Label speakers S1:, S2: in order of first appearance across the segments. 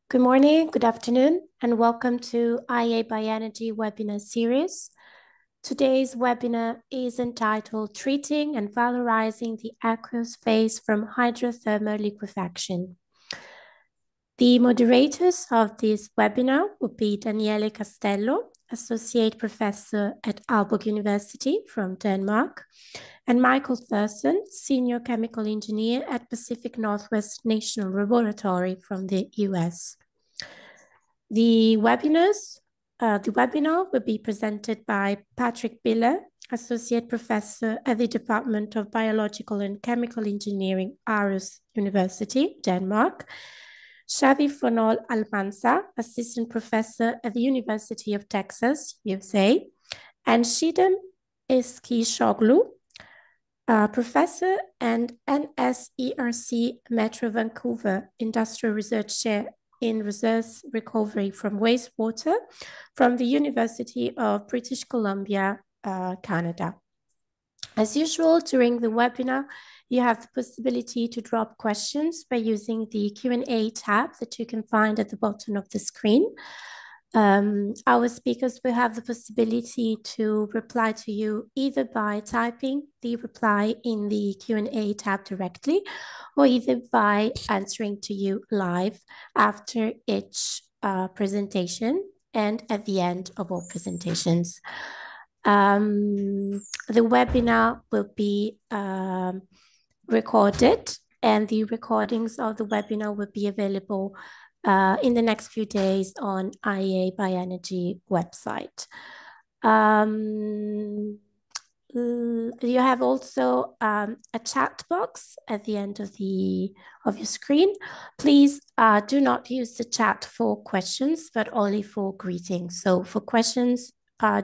S1: Good morning, good afternoon, and welcome to IEA Bioenergy webinar series. Today's webinar is entitled Treating and Valorizing the Aqueous Phase from Hydrothermal Liquefaction. The moderators of this webinar will be Daniele Castello, Associate Professor at Aalborg University from Denmark, and Michael Thurston, Senior Chemical Engineer at Pacific Northwest National Laboratory from the US. The webinar will be presented by Patrick Biller, Associate Professor at the Department of Biological and Chemical Engineering, Aarhus University, Denmark, Xavi Fonol Almanza, Assistant Professor at the University of Texas, USA, and Shidem Eskishoglu, Professor and NSERC Metro Vancouver Industrial Research Chair in Resource Recovery from Wastewater from the University of British Columbia, Canada. As usual, during the webinar, you have the possibility to drop questions by using the Q&A tab that you can find at the bottom of the screen. Our speakers will have the possibility to reply to you either by typing the reply in the Q&A tab directly, or either by answering to you live after each presentation and at the end of all presentations. The webinar will be recorded, and the recordings of the webinar will be available in the next few days on IEA Bioenergy website. You have also a chat box at the end of your screen. Please do not use the chat for questions, but only for greetings. So for questions,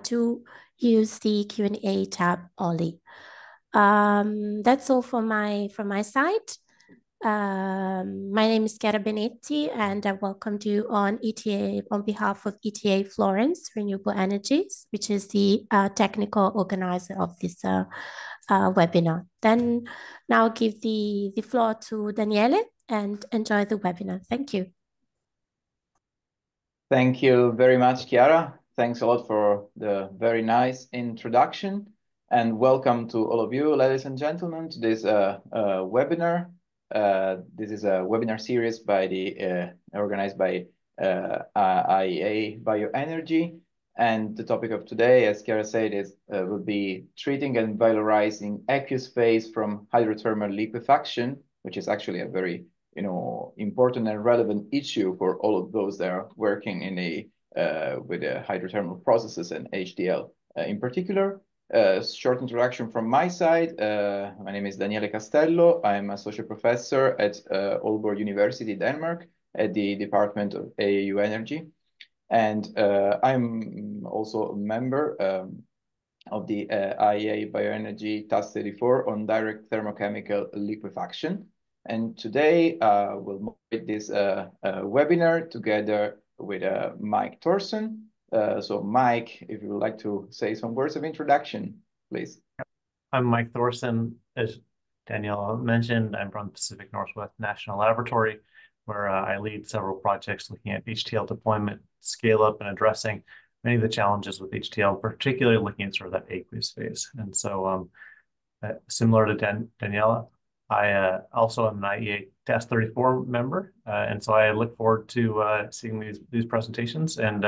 S1: do use the Q&A tab only. That's all from my side. My name is Chiara Benetti, and I welcome you on behalf of ETA Florence Renewable Energies, which is the technical organizer of this webinar. Then now I'll give the floor to Daniele and enjoy the webinar. Thank you.
S2: Thank you very much, Chiara. Thanks a lot for the very nice introduction, and welcome to all of you, ladies and gentlemen, to this webinar. This is a webinar series organized by IEA Bioenergy, and the topic of today, as Chiara said, will be treating and valorizing aqueous phase from hydrothermal liquefaction, which is actually a very important and relevant issue for all of those that are working in with hydrothermal processes and HTL in particular. Short introduction from my side. My name is Daniele Castello. I'm Associate Professor at Aalborg University, Denmark, at the Department of AAU Energy. And I'm also a member of the IEA Bioenergy Task 34 on direct thermochemical liquefaction. And today we'll moderate this webinar together with Mike Thorsen. So Mike, if you would like to say some words of introduction, please.
S3: I'm Mike Thorsen. As Danielle mentioned, I'm from the Pacific Northwest National Laboratory, where I lead several projects looking at HTL deployment, scale up, and addressing many of the challenges with HTL, particularly looking at sort of that aqueous phase. And so similar to Daniela, I also am an IEA Task 34 member, and so I look forward to seeing these presentations, and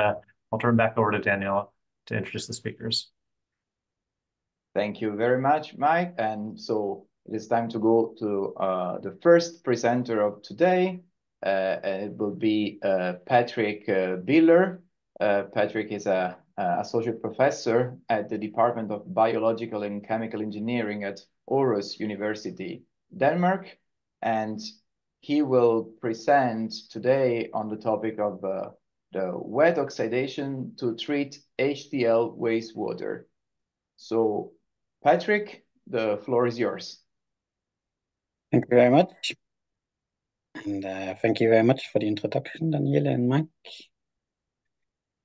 S3: I'll turn back over to Daniela to introduce the speakers.
S2: Thank you very much, Mike. And so it is time to go to the first presenter of today. It will be Patrick Biller. Patrick is an associate professor at the Department of Biological and Chemical Engineering at Aarhus University, Denmark. And he will present today on the topic of the wet oxidation to treat HTL wastewater. So, Patrick, the floor is yours.
S4: Thank you very much. And thank you very much for the introduction, Daniele and Mike.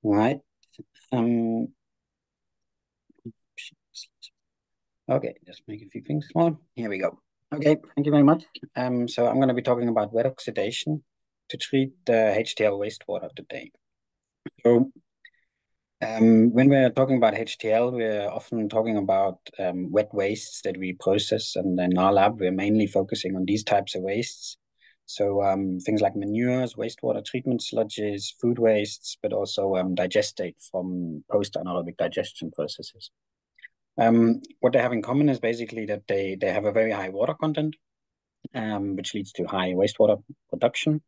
S4: Right. Okay, just make a few things small. Here we go. Okay, thank you very much. So I'm going to be talking about wet oxidation to treat HTL wastewater today. So when we're talking about HTL, we're often talking about wet wastes that we process, and in our lab, we're mainly focusing on these types of wastes. So things like manures, wastewater treatment sludges, food wastes, but also digestate from post-anaerobic digestion processes. What they have in common is basically that they have a very high water content, which leads to high wastewater production.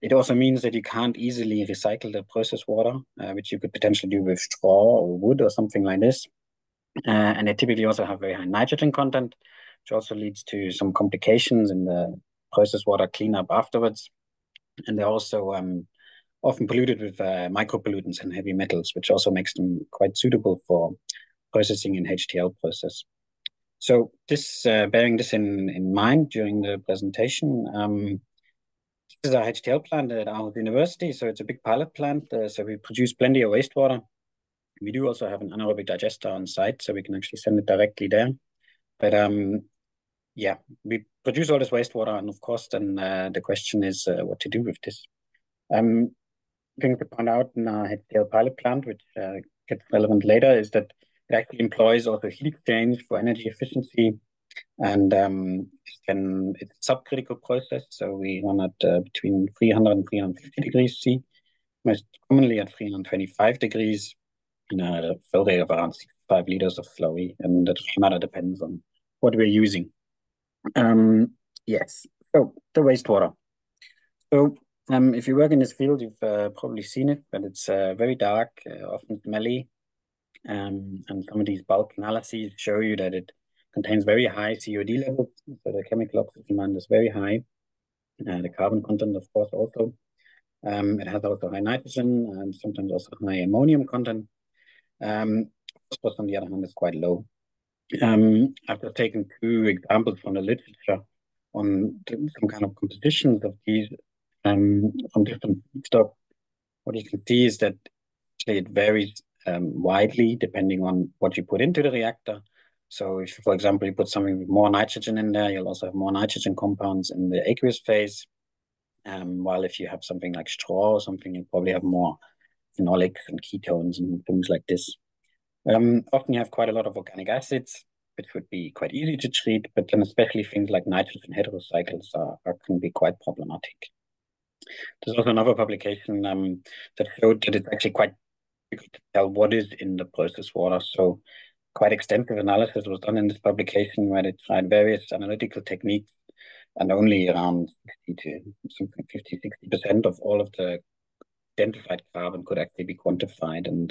S4: It also means that you can't easily recycle the processed water, which you could potentially do with straw or wood or something like this. And they typically also have very high nitrogen content, which also leads to some complications in the processed water cleanup afterwards. And they're also often polluted with micropollutants and heavy metals, which also makes them quite suitable for processing in HTL process. So this, bearing this in mind during the presentation, this is our HTL plant at our university. So it's a big pilot plant. So we produce plenty of wastewater. We do also have an anaerobic digester on site, so we can actually send it directly there. But yeah, we produce all this wastewater, and of course, then the question is what to do with this. Thing to point out in our HTL pilot plant, which gets relevant later, is that it actually employs also heat exchange for energy efficiency, and it's a subcritical process. So we run at between 300 and 350 degrees C, most commonly at 325 degrees, in a flow rate of around 65 liters of slurry, and that matter depends on what we're using. Yes, so the wastewater. So if you work in this field, you've probably seen it, but it's very dark, often smelly, and some of these bulk analyses show you that it contains very high COD levels, so the chemical oxygen demand is very high, the carbon content, of course, also. It has also high nitrogen and sometimes also high ammonium content. Phosphorus, on the other hand, is quite low. I've taken two examples from the literature on some kind of compositions of these from different feedstocks. What you can see is that actually it varies widely depending on what you put into the reactor. So if, for example, you put something with more nitrogen in there, you'll also have more nitrogen compounds in the aqueous phase. While if you have something like straw or something, you'll probably have more phenolics and ketones and things like this. Often you have quite a lot of organic acids, which would be quite easy to treat, but then especially things like nitrogen heterocycles can be quite problematic. There's also another publication that showed that it's actually quite difficult to tell what is in the processed water. So quite extensive analysis was done in this publication where they tried various analytical techniques, and only around 50-60% of all of the identified carbon could actually be quantified and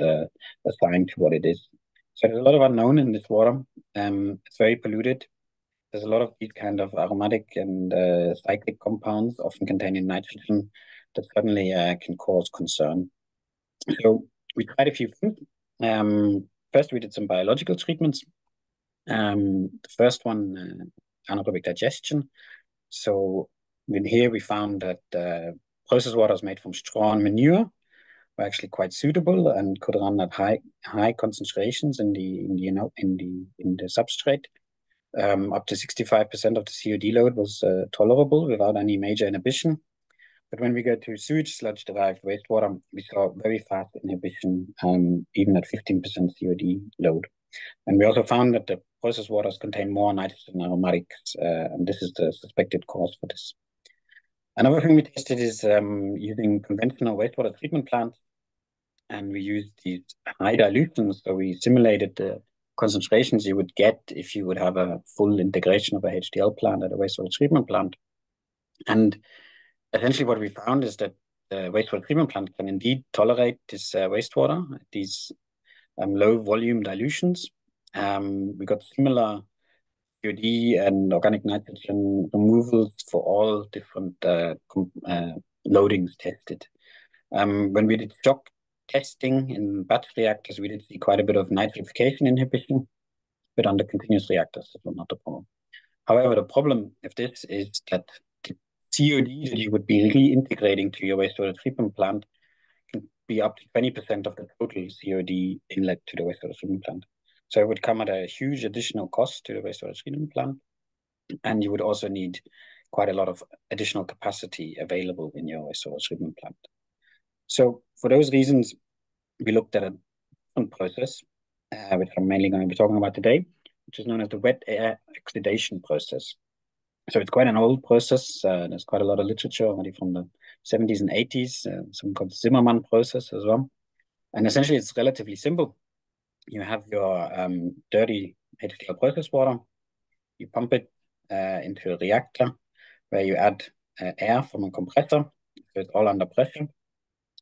S4: assigned to what it is. So there's a lot of unknown in this water. It's very polluted. There's a lot of these kind of aromatic and cyclic compounds, often containing nitrogen, that certainly can cause concern. So we tried a few things. First, we did some biological treatments. The first one, anaerobic digestion. So in here we found that processed waters made from straw and manure were actually quite suitable and could run at high concentrations in the substrate. Up to 65% of the COD load was tolerable without any major inhibition. But when we go to sewage sludge-derived wastewater, we saw very fast inhibition, even at 15% COD load. And we also found that the processed waters contain more nitrogen aromatics, and this is the suspected cause for this. Another thing we tested is using conventional wastewater treatment plants, and we used these high dilutions. So we simulated the concentrations you would get if you would have a full integration of a HTL plant at a wastewater treatment plant. And essentially what we found is that the wastewater treatment plant can indeed tolerate this wastewater, these low volume dilutions. We got similar COD and organic nitrogen removals for all different loadings tested. When we did shock testing in batch reactors, we did see quite a bit of nitrification inhibition, but under continuous reactors, this was not a problem. However, the problem of this is that the COD that you would be reintegrating to your wastewater treatment plant can be up to 20% of the total COD inlet to the wastewater treatment plant. So it would come at a huge additional cost to the wastewater treatment plant. And you would also need quite a lot of additional capacity available in your wastewater treatment plant. So for those reasons, we looked at a different process, which I'm mainly going to be talking about today, which is known as the wet air oxidation process. So it's quite an old process. There's quite a lot of literature already from the 70s and 80s, something called the Zimmermann process as well. And essentially, it's relatively simple. You have your dirty HTL process water. You pump it into a reactor where you add air from a compressor. So it's all under pressure.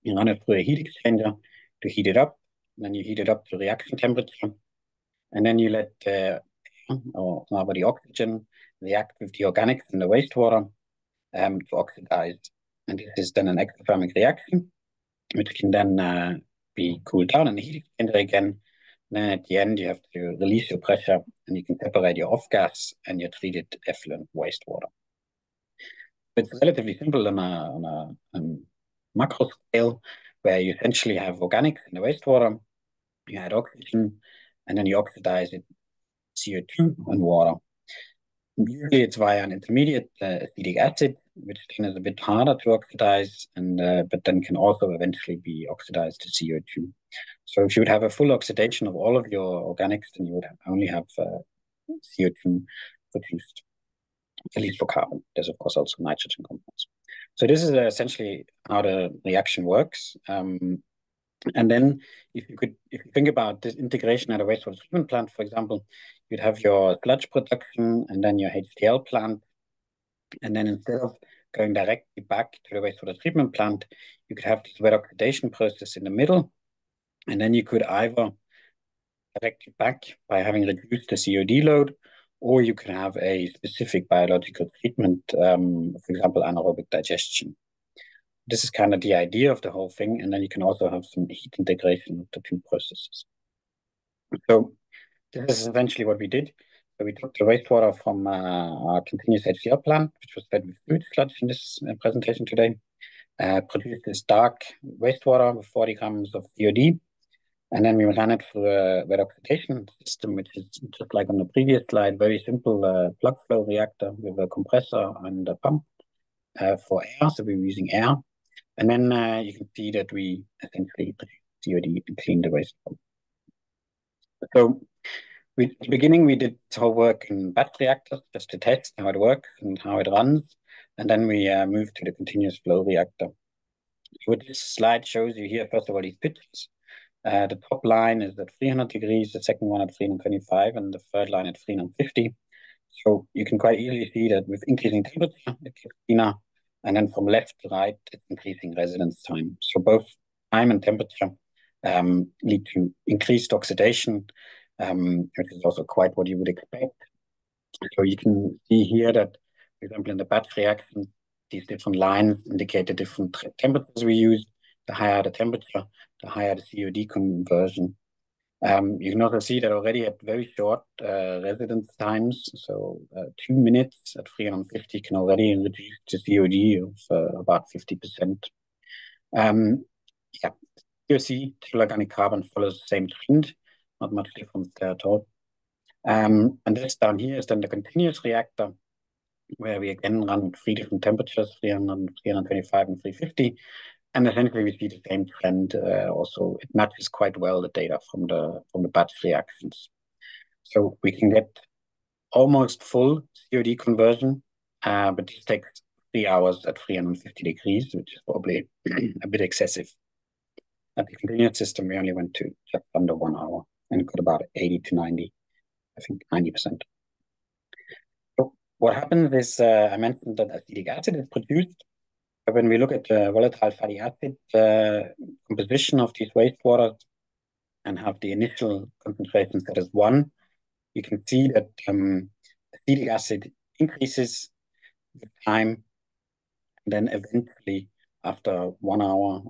S4: You run it through a heat exchanger to heat it up. And then you heat it up to reaction temperature. And then you let or rather the oxygen react with the organics in the wastewater to oxidize. And this is then an exothermic reaction, which can then be cooled down in the heat exchanger again. And then at the end, you have to release your pressure and you can separate your off gas and your treated effluent wastewater. It's relatively simple on a macro scale where you essentially have organics in the wastewater, you add oxygen, and then you oxidize it, CO2 and water. Usually it's via an intermediate acetic acid, which then is a bit harder to oxidize, and but then can also eventually be oxidized to CO2. So if you would have a full oxidation of all of your organics, then you would only have CO2 produced, at least for carbon. There's of course also nitrogen compounds. So this is essentially how the reaction works. And then if you think about this integration at a wastewater treatment plant, for example, you'd have your sludge production and then your HTL plant. And then instead of going directly back to the wastewater treatment plant, you could have this wet oxidation process in the middle. And then you could either direct it back by having reduced the COD load, or you can have a specific biological treatment, for example, anaerobic digestion. This is kind of the idea of the whole thing. And then you can also have some heat integration of the two processes. So this is essentially what we did. So we took the wastewater from our continuous HTL plant, which was fed with sewage sludge in this presentation today, produced this dark wastewater with 40 grams of COD. And then we ran it through a wet oxidation system, which is just like on the previous slide, very simple plug flow reactor with a compressor and a pump for air. So we were using air. And then you can see that we essentially produce COD and clean the wastewater. So at the beginning, we did this whole work in batch reactors just to test how it works and how it runs. And then we moved to the continuous flow reactor. What this slide shows you here, first of all, these pictures. The top line is at 300 degrees, the second one at 325, and the third line at 350. So you can quite easily see that with increasing temperature, it gets cleaner. And then from left to right, it's increasing residence time. So both time and temperature lead to increased oxidation, which is also quite what you would expect. So you can see here that, for example, in the batch reaction, these different lines indicate the different temperatures we use. The higher the temperature, the higher the COD conversion. You can also see that already at very short residence times, so 2 minutes at 350 can already reduce the COD of about 50%. Yeah, COC, total organic carbon, follows the same trend, not much difference there at all. And this down here is then the continuous reactor, where we again run 3 different temperatures, 300, 325, and 350. And essentially, we see the same trend. Also, it matches quite well the data from the batch reactions. So we can get almost full COD conversion, but this takes 3 hours at 350 degrees, which is probably a bit excessive. At the continuous system, we only went to just under 1 hour and got about 80 to 90, I think 90%. So what happens is, I mentioned that acetic acid is produced. When we look at the volatile fatty acid composition of these wastewaters and have the initial concentration set as 1, you can see that acetic acid increases with time, and then eventually after 1 hour,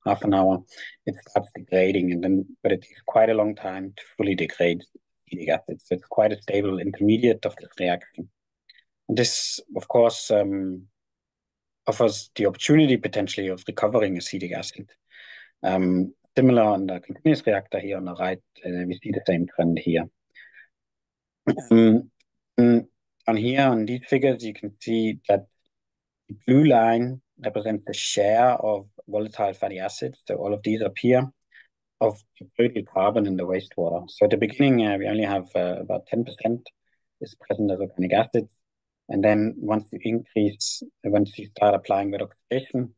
S4: half an hour, it starts degrading, and then but it takes quite a long time to fully degrade acetic acid. So it's quite a stable intermediate of this reaction. And this, of course, offers the opportunity potentially of recovering acetic acid. Similar on the continuous reactor here on the right, we see the same trend here. On here, on these figures, you can see that the blue line represents the share of volatile fatty acids. So all of these up here of the total carbon in the wastewater. So at the beginning, we only have about 10% is present as organic acids. And then once you start applying wet oxidation,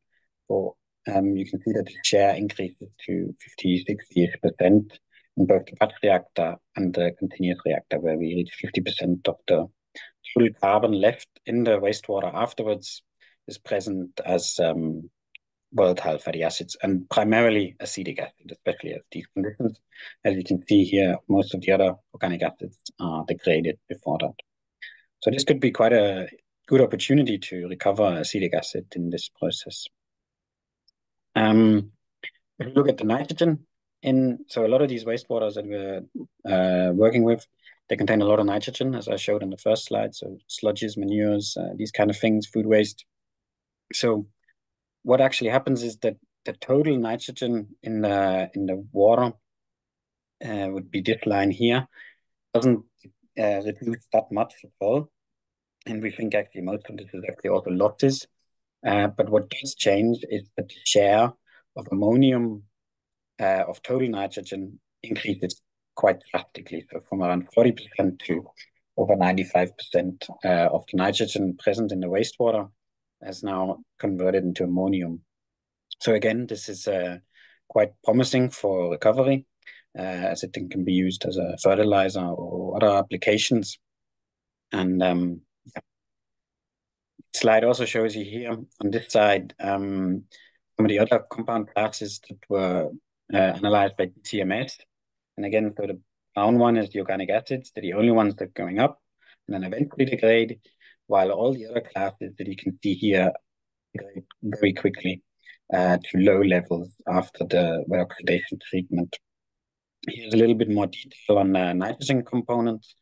S4: you can see that the share increases to 50, 60% in both the batch reactor and the continuous reactor, where we reach 50% of the total carbon left in the wastewater afterwards is present as volatile fatty acids, and primarily acetic acid, especially at these conditions. As you can see here, most of the other organic acids are degraded before that. So this could be quite a good opportunity to recover acetic acid in this process. If you look at the nitrogen so a lot of these wastewaters that we're working with, they contain a lot of nitrogen, as I showed in the first slide. So sludges, manures, these kind of things, food waste. So what actually happens is that the total nitrogen in the water would be this line here, doesn't reduce that much at all. And we think actually most of this is actually also losses. But what does change is that the share of ammonium of total nitrogen increases quite drastically. So from around 40% to over 95% of the nitrogen present in the wastewater has now converted into ammonium. So again, this is quite promising for recovery, as it can be used as a fertilizer or other applications. And yeah. Slide also shows you here on this side some of the other compound classes that were analyzed by TMS. And again, so the brown one is the organic acids. They're the only ones that are going up and then eventually degrade, while all the other classes that you can see here degrade very quickly to low levels after the wet oxidation treatment. Here's a little bit more detail on the nitrogen components.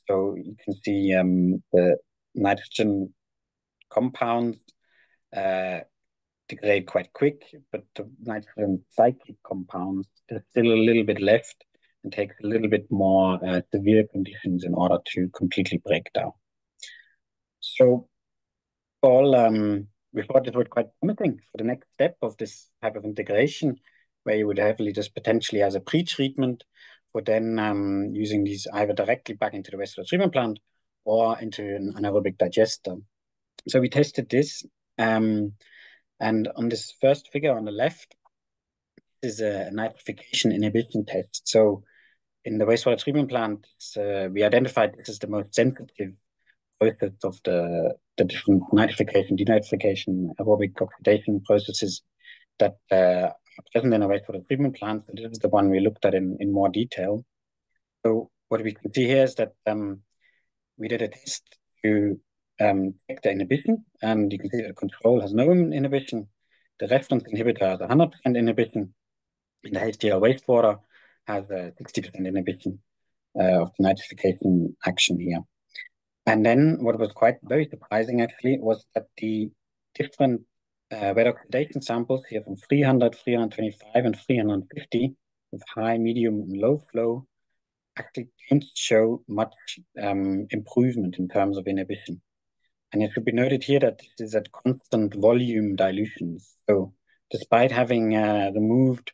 S4: So you can see the nitrogen compounds degrade quite quick, but the nitrogen cyclic compounds, there's still a little bit left and takes a little bit more severe conditions in order to completely break down. So we thought it was quite promising for the next step of this type of integration, where you would heavily just potentially as a pre-treatment for then using these either directly back into the wastewater treatment plant or into an anaerobic digester. So we tested this, and on this first figure on the left is a nitrification inhibition test. So in the wastewater treatment plant, we identified this as the most sensitive process of the different nitrification, denitrification, aerobic oxidation processes that are present in a wastewater treatment plant. So this is the one we looked at in more detail. So what we can see here is that we did a test to check the inhibition, and you can see that the control has no inhibition. The reference inhibitor has 100% inhibition, and the HTL wastewater has a 60% inhibition of the nitrification action here. And then what was very surprising actually was that the different wet oxidation samples here from 300, 325, and 350 with high, medium, and low flow actually don't show much improvement in terms of inhibition. And it should be noted here that this is at constant volume dilutions. So despite having removed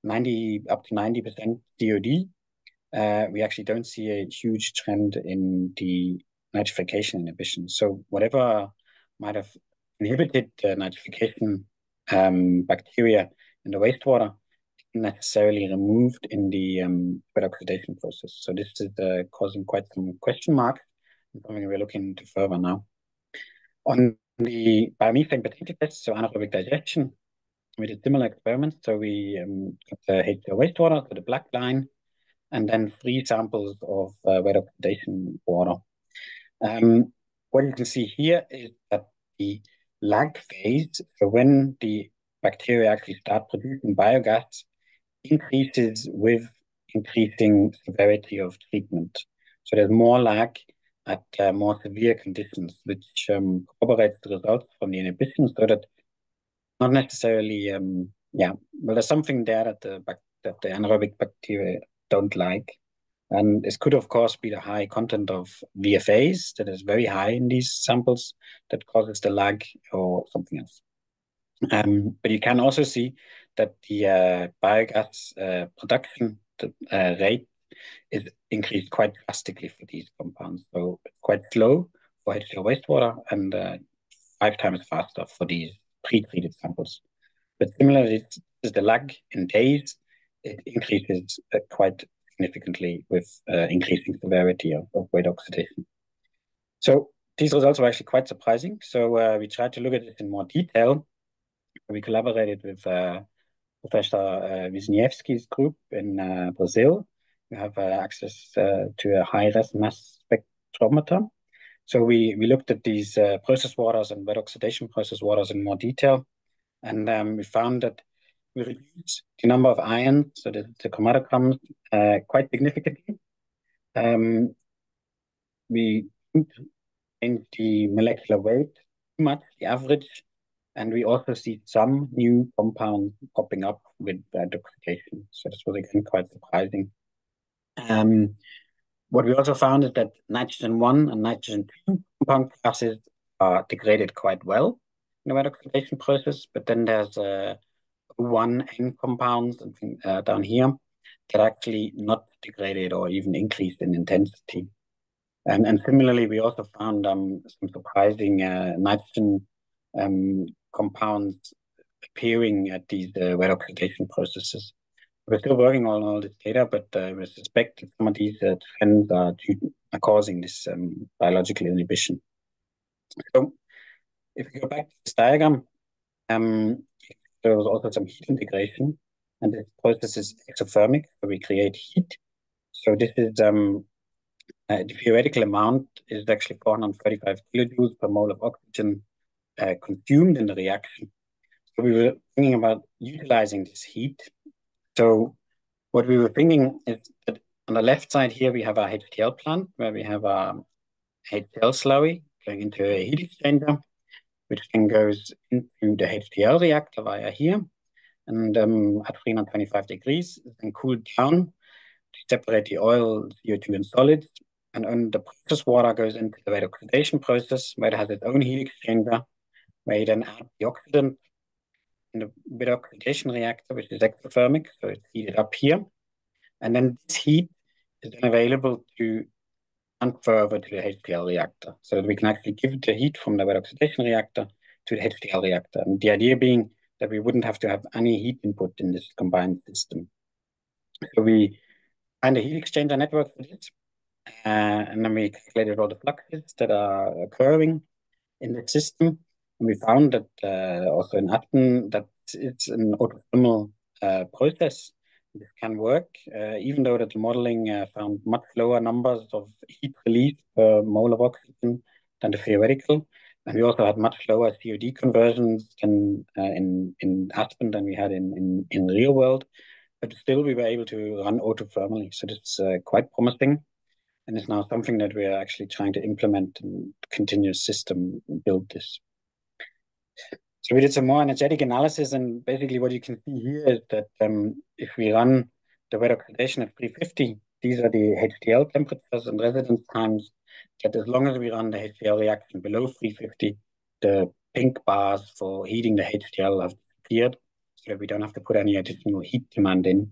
S4: up to 90% DOD, we actually don't see a huge trend in the nitrification inhibition. So whatever might have inhibited the nitrification bacteria in the wastewater isn't necessarily removed in the wet oxidation process. So this is causing quite some question marks, and something we're looking into further now. On the biomethane potential test, so anaerobic digestion, we did similar experiments. So we got the HTL wastewater, so the black line, and then 3 samples of wet oxidation water. What you can see here is that the lag phase, so when the bacteria actually start producing biogas, increases with increasing severity of treatment. So there's more lag at more severe conditions, which corroborates the results from the inhibition, so that not necessarily, well, there's something there that the anaerobic bacteria don't like. And this could, of course, be the high content of VFAs that is very high in these samples that causes the lag or something else. But you can also see that the biogas production rate is increased quite drastically for these compounds. So it's quite slow for HTL wastewater and 5 times faster for these pre-treated samples. But similarly, is the lag in days, it increases quite significantly with increasing severity of weight oxidation. So these results were actually quite surprising. So we tried to look at this in more detail. We collaborated with Professor Wisniewski's group in Brazil. We have access to a high-res mass spectrometer. So we looked at these process waters and wet oxidation process waters in more detail. And we found that we reduced the number of ions, so the chromatograms, quite significantly. We changed the molecular weight too much, the average, and we also see some new compounds popping up with oxidation. So this was again quite surprising. What we also found is that nitrogen-1 and nitrogen-2 compound classes are degraded quite well in the wet oxidation process, but then there's O1N compounds down here that are actually not degraded or even increased in intensity. And similarly, we also found some surprising nitrogen compounds appearing at these wet oxidation processes. We're still working on all this data, but we suspect that some of these trends are causing this biological inhibition. So if we go back to this diagram, there was also some heat integration, and this process is exothermic, so we create heat. So this is the theoretical amount is actually 435 kilojoules per mole of oxygen consumed in the reaction. So we were thinking about utilizing this heat. So what we were thinking is that on the left side here, we have our HTL plant where we have a HTL slurry going into a heat exchanger, which then goes into the HTL reactor via here. And at 325 degrees, it can cool down to separate the oil, CO2, and solids. And the process water goes into the wet oxidation process, where it has its own heat exchanger, where you then add the oxidant in the wet oxidation reactor, which is exothermic, so it's heated up here. And then this heat is then available to transfer over to the HTL reactor, so that we can actually give the heat from the wet oxidation reactor to the HTL reactor. And the idea being that we wouldn't have to have any heat input in this combined system. So we find a heat exchanger network for this, and then we calculated all the fluxes that are occurring in the system. And we found that also in Aspen that it's an autothermal process. This can work, even though that the modeling found much lower numbers of heat release per mole of oxygen than the theoretical. And we also had much lower COD conversions than in Aspen than we had in real world. But still, we were able to run autothermally. So this is quite promising. And it's now something that we are actually trying to implement in a continuous system and build this. So we did some more energetic analysis, and basically what you can see here is that if we run the wet oxidation at 350, these are the HTL temperatures and residence times, that as long as we run the HTL reaction below 350, the pink bars for heating the HTL have disappeared, so that we don't have to put any additional heat demand in.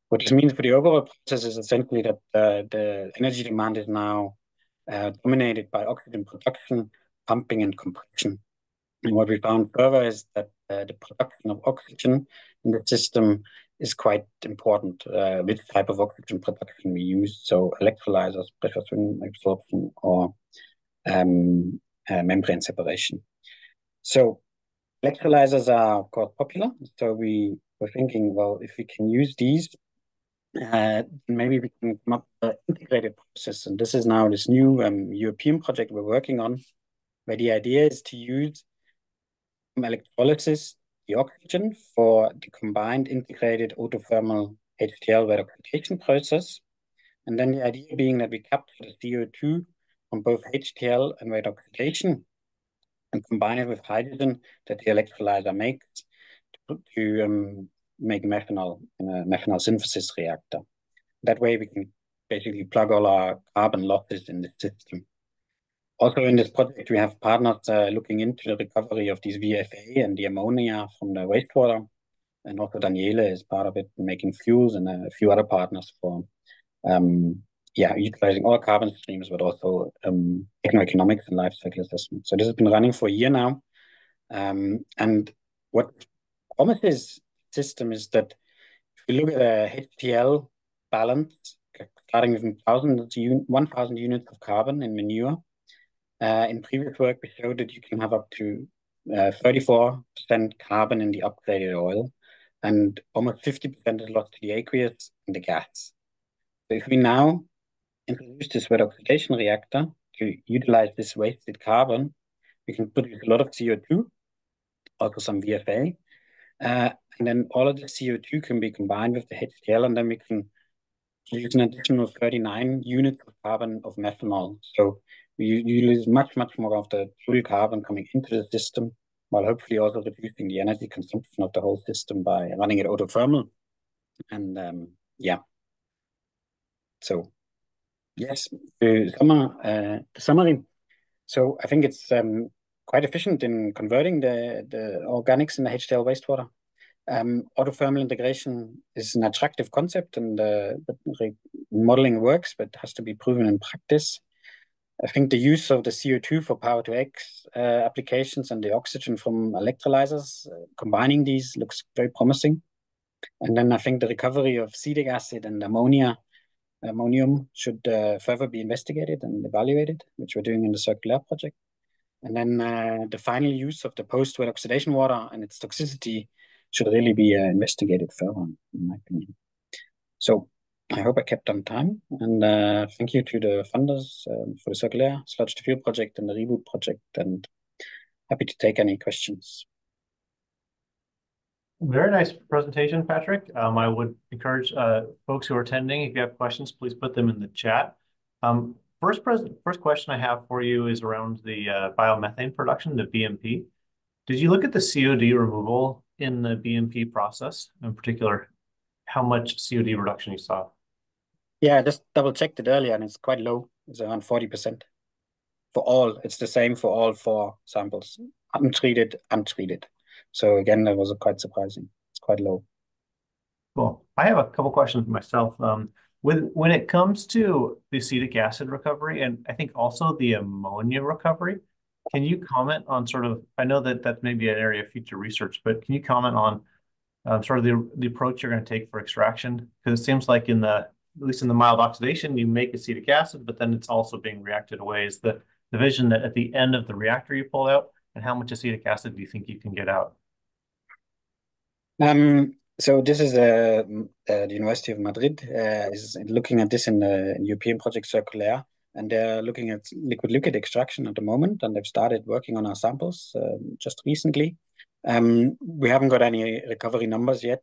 S4: What this means for the overall process is essentially that the energy demand is now dominated by oxygen production, pumping, and compression. And what we found further is that the production of oxygen in the system is quite important, which type of oxygen production we use. So electrolyzers, pressure swing absorption, or membrane separation. So electrolyzers are, of course, popular. So we were thinking, well, if we can use these, maybe we can come up with an integrated process. And this is now this new European project we're working on, where the idea is to use electrolysis, the oxygen, for the combined integrated autothermal HTL wet oxidation process. And then the idea being that we capture the CO2 from both HTL and wet oxidation and combine it with hydrogen that the electrolyzer makes to make methanol in a methanol synthesis reactor. That way we can basically plug all our carbon losses in the system. Also in this project, we have partners looking into the recovery of these VFA and the ammonia from the wastewater. And also Daniele is part of it, making fuels, and a few other partners for utilizing all carbon streams, but also techno-economics and life cycle assessment. So this has been running for a year now. And what promises system is that if you look at a HTL balance, starting with 1,000 units of carbon in manure, in previous work, we showed that you can have up to 34% carbon in the upgraded oil, and almost 50% is lost to the aqueous and the gas. So if we now introduce this wet oxidation reactor to utilize this wasted carbon, we can produce a lot of CO2, also some VFA, and then all of the CO2 can be combined with the HTL, and then we can use an additional 39 units of carbon of methanol. So you use much more of the full carbon coming into the system, while hopefully also reducing the energy consumption of the whole system by running it autothermal. And so yes, the summary. So I think it's quite efficient in converting the organics in the HTL wastewater. Autothermal integration is an attractive concept, and modeling works, but has to be proven in practice. I think the use of the CO2 for power to X applications and the oxygen from electrolyzers, combining these looks very promising. And then I think the recovery of acetic acid and ammonium should further be investigated and evaluated, which we're doing in the Circular project. And then the final use of the post-wet oxidation water and its toxicity should really be investigated further, in my opinion. So I hope I kept on time, and thank you to the funders for the Circular Sludge to Fuel project and the Reboot project, and happy to take any questions.
S3: Very nice presentation, Patrick. I would encourage folks who are attending, if you have questions, please put them in the chat. First question I have for you is around the biomethane production, the BMP. Did you look at the COD removal in the BMP process, in particular, how much COD reduction you saw?
S4: Yeah, I just double checked it earlier, and it's quite low. It's around 40% for all. It's the same for all 4 samples, untreated. So again, that was quite surprising. It's quite low.
S3: Cool. I have a couple questions myself. When it comes to the acetic acid recovery, and I think also the ammonia recovery, can you comment on sort of, I know that may be an area of future research, but can you comment on sort of the approach you're going to take for extraction? Because it seems like at least in the mild oxidation, you make acetic acid, but then it's also being reacted away. Is the vision that at the end of the reactor you pull out, and how much acetic acid do you think you can get out?
S4: So this is the University of Madrid is looking at this in the European project Circular, and they're looking at liquid extraction at the moment, and they've started working on our samples just recently. We haven't got any recovery numbers yet.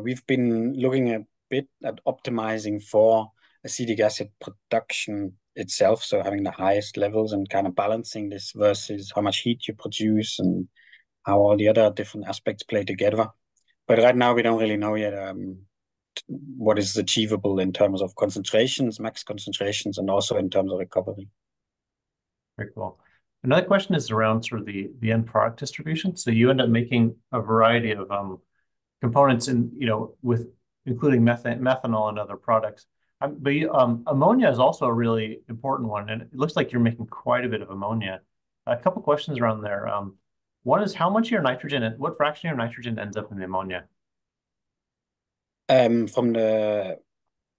S4: We've been looking a bit at optimizing for acetic acid production itself, so having the highest levels and kind of balancing this versus how much heat you produce and how all the other different aspects play together. But right now we don't really know yet what is achievable in terms of concentrations, max concentrations, and also in terms of recovery.
S3: Very cool. Another question is around sort of the end product distribution. So you end up making a variety of components with including methanol and other products. But ammonia is also a really important one, and it looks like you're making quite a bit of ammonia. A couple questions around there. One is how much of your nitrogen and what fraction of your nitrogen ends up in the ammonia?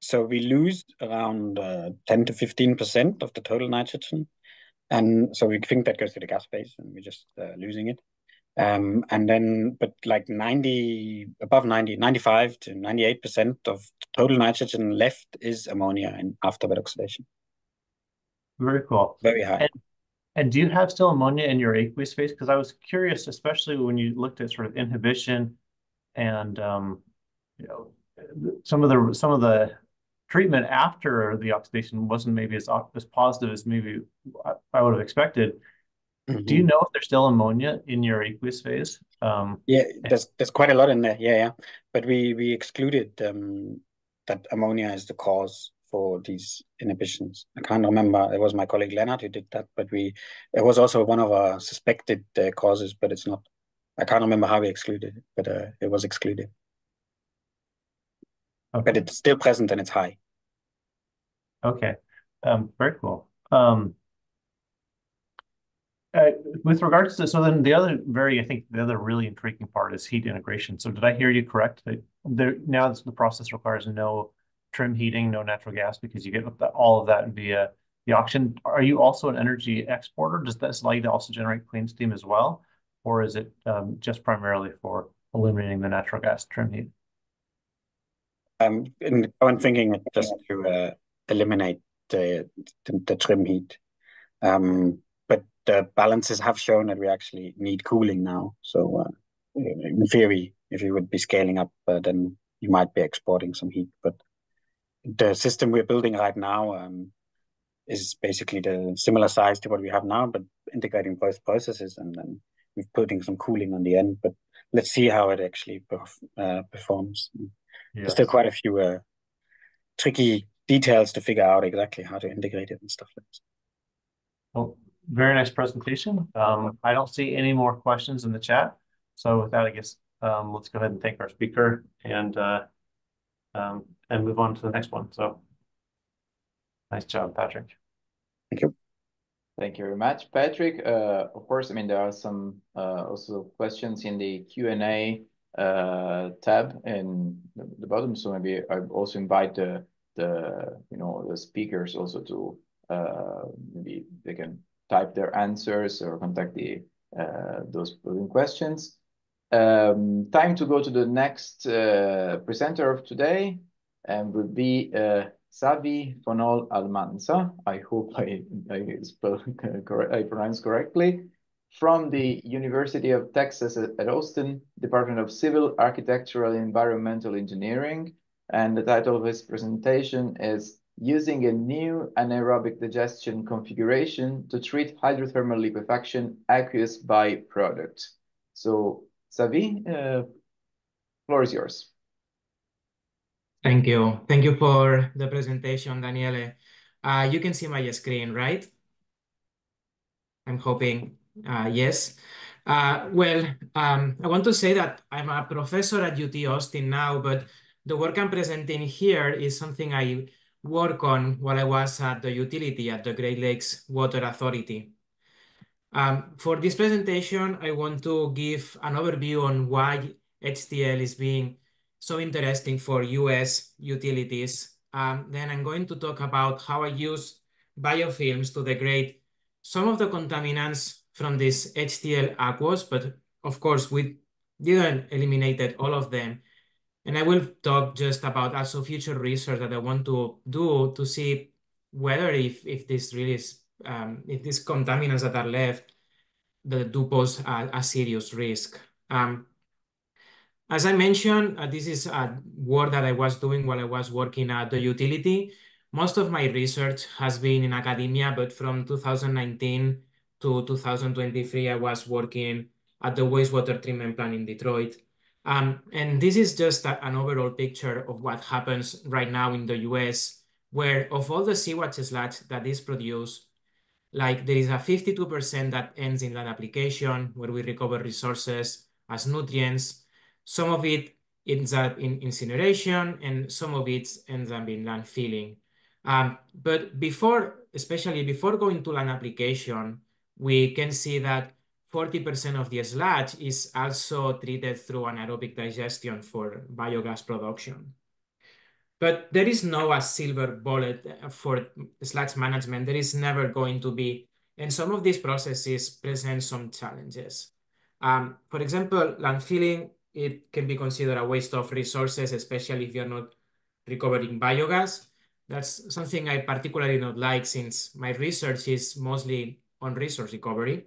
S4: So we lose around 10 to 15% of the total nitrogen, and so we think that goes to the gas phase, and we're just losing it. And then, but like 95 to 98% of total nitrogen left is ammonia and after wet oxidation.
S3: Very cool.
S4: Very high.
S3: And do you have still ammonia in your aqueous phase? Because I was curious, especially when you looked at sort of inhibition and some of the treatment after the oxidation wasn't maybe as positive as maybe I would have expected. Do you know if there's still ammonia in your aqueous phase?
S4: Yeah, there's quite a lot in there. Yeah. But we excluded that ammonia is the cause for these inhibitions. I can't remember. It was my colleague Leonard who did that, but it was also one of our suspected causes, but it's not. I can't remember how we excluded it, but it was excluded.
S3: Okay.
S4: But it's still present and it's high.
S3: Okay, very cool. With regards to, so then I think the other really intriguing part is heat integration. So did I hear you correct? Now the process requires no trim heating, no natural gas, because you get all of that via the auction. Are you also an energy exporter? Does this allow you to also generate clean steam as well? Or is it just primarily for eliminating the natural gas trim heat?
S4: In the current thinking, it's just to eliminate the trim heat. But the balances have shown that we actually need cooling now. So in theory, if you would be scaling up, then you might be exporting some heat. But the system we're building right now is basically the similar size to what we have now, but integrating both processes, and then we're putting some cooling on the end. But let's see how it actually performs. Yes. There's still quite a few tricky details to figure out exactly how to integrate it and stuff like this.
S3: Well, very nice presentation. I don't see any more questions in the chat. So with that, I guess let's go ahead and thank our speaker and move on to the next one. So nice job, Patrick.
S4: Thank you.
S2: Thank you very much, Patrick. Of course, I mean, there are some also questions in the Q&A tab in the bottom. So maybe I also invite the speakers also to maybe they can type their answers or contact those posing questions. Time to go to the next presenter of today, and will be Xavi Fonol Almanza. I hope I pronounce correctly. From the University of Texas at Austin, Department of Civil, Architectural, and Environmental Engineering. And the title of his presentation is Using a New Anaerobic Digestion Configuration to Treat Hydrothermal Liquefaction Aqueous Byproduct. So, Xavi, floor is yours.
S5: Thank you. Thank you for the presentation, Daniele. You can see my screen, right? I'm hoping yes. I want to say that I'm a professor at UT Austin now, but the work I'm presenting here is something I work on while I was at the utility at the Great Lakes Water Authority. For this presentation, I want to give an overview on why HTL is being so interesting for US utilities. Then I'm going to talk about how I use biofilms to degrade some of the contaminants from this HTL aqueous, but of course we didn't eliminate all of them. And I will talk just about also future research that I want to do to see whether if this really is, if these contaminants that are left that do pose a serious risk. As I mentioned, this is a work that I was doing while I was working at the utility. Most of my research has been in academia, but from 2019 to 2023, I was working at the wastewater treatment plant in Detroit. And this is just an overall picture of what happens right now in the US, where of all the sewage sludge that is produced, like there is a 52% that ends in land application, where we recover resources as nutrients. Some of it ends up in incineration, and some of it ends up in landfilling. But especially before going to land application, we can see that 40% of the sludge is also treated through anaerobic digestion for biogas production. But there is no silver bullet for sludge management. There is never going to be. And some of these processes present some challenges. For example, landfilling, it can be considered a waste of resources, especially if you're not recovering biogas. That's something I particularly don't like, since my research is mostly on resource recovery.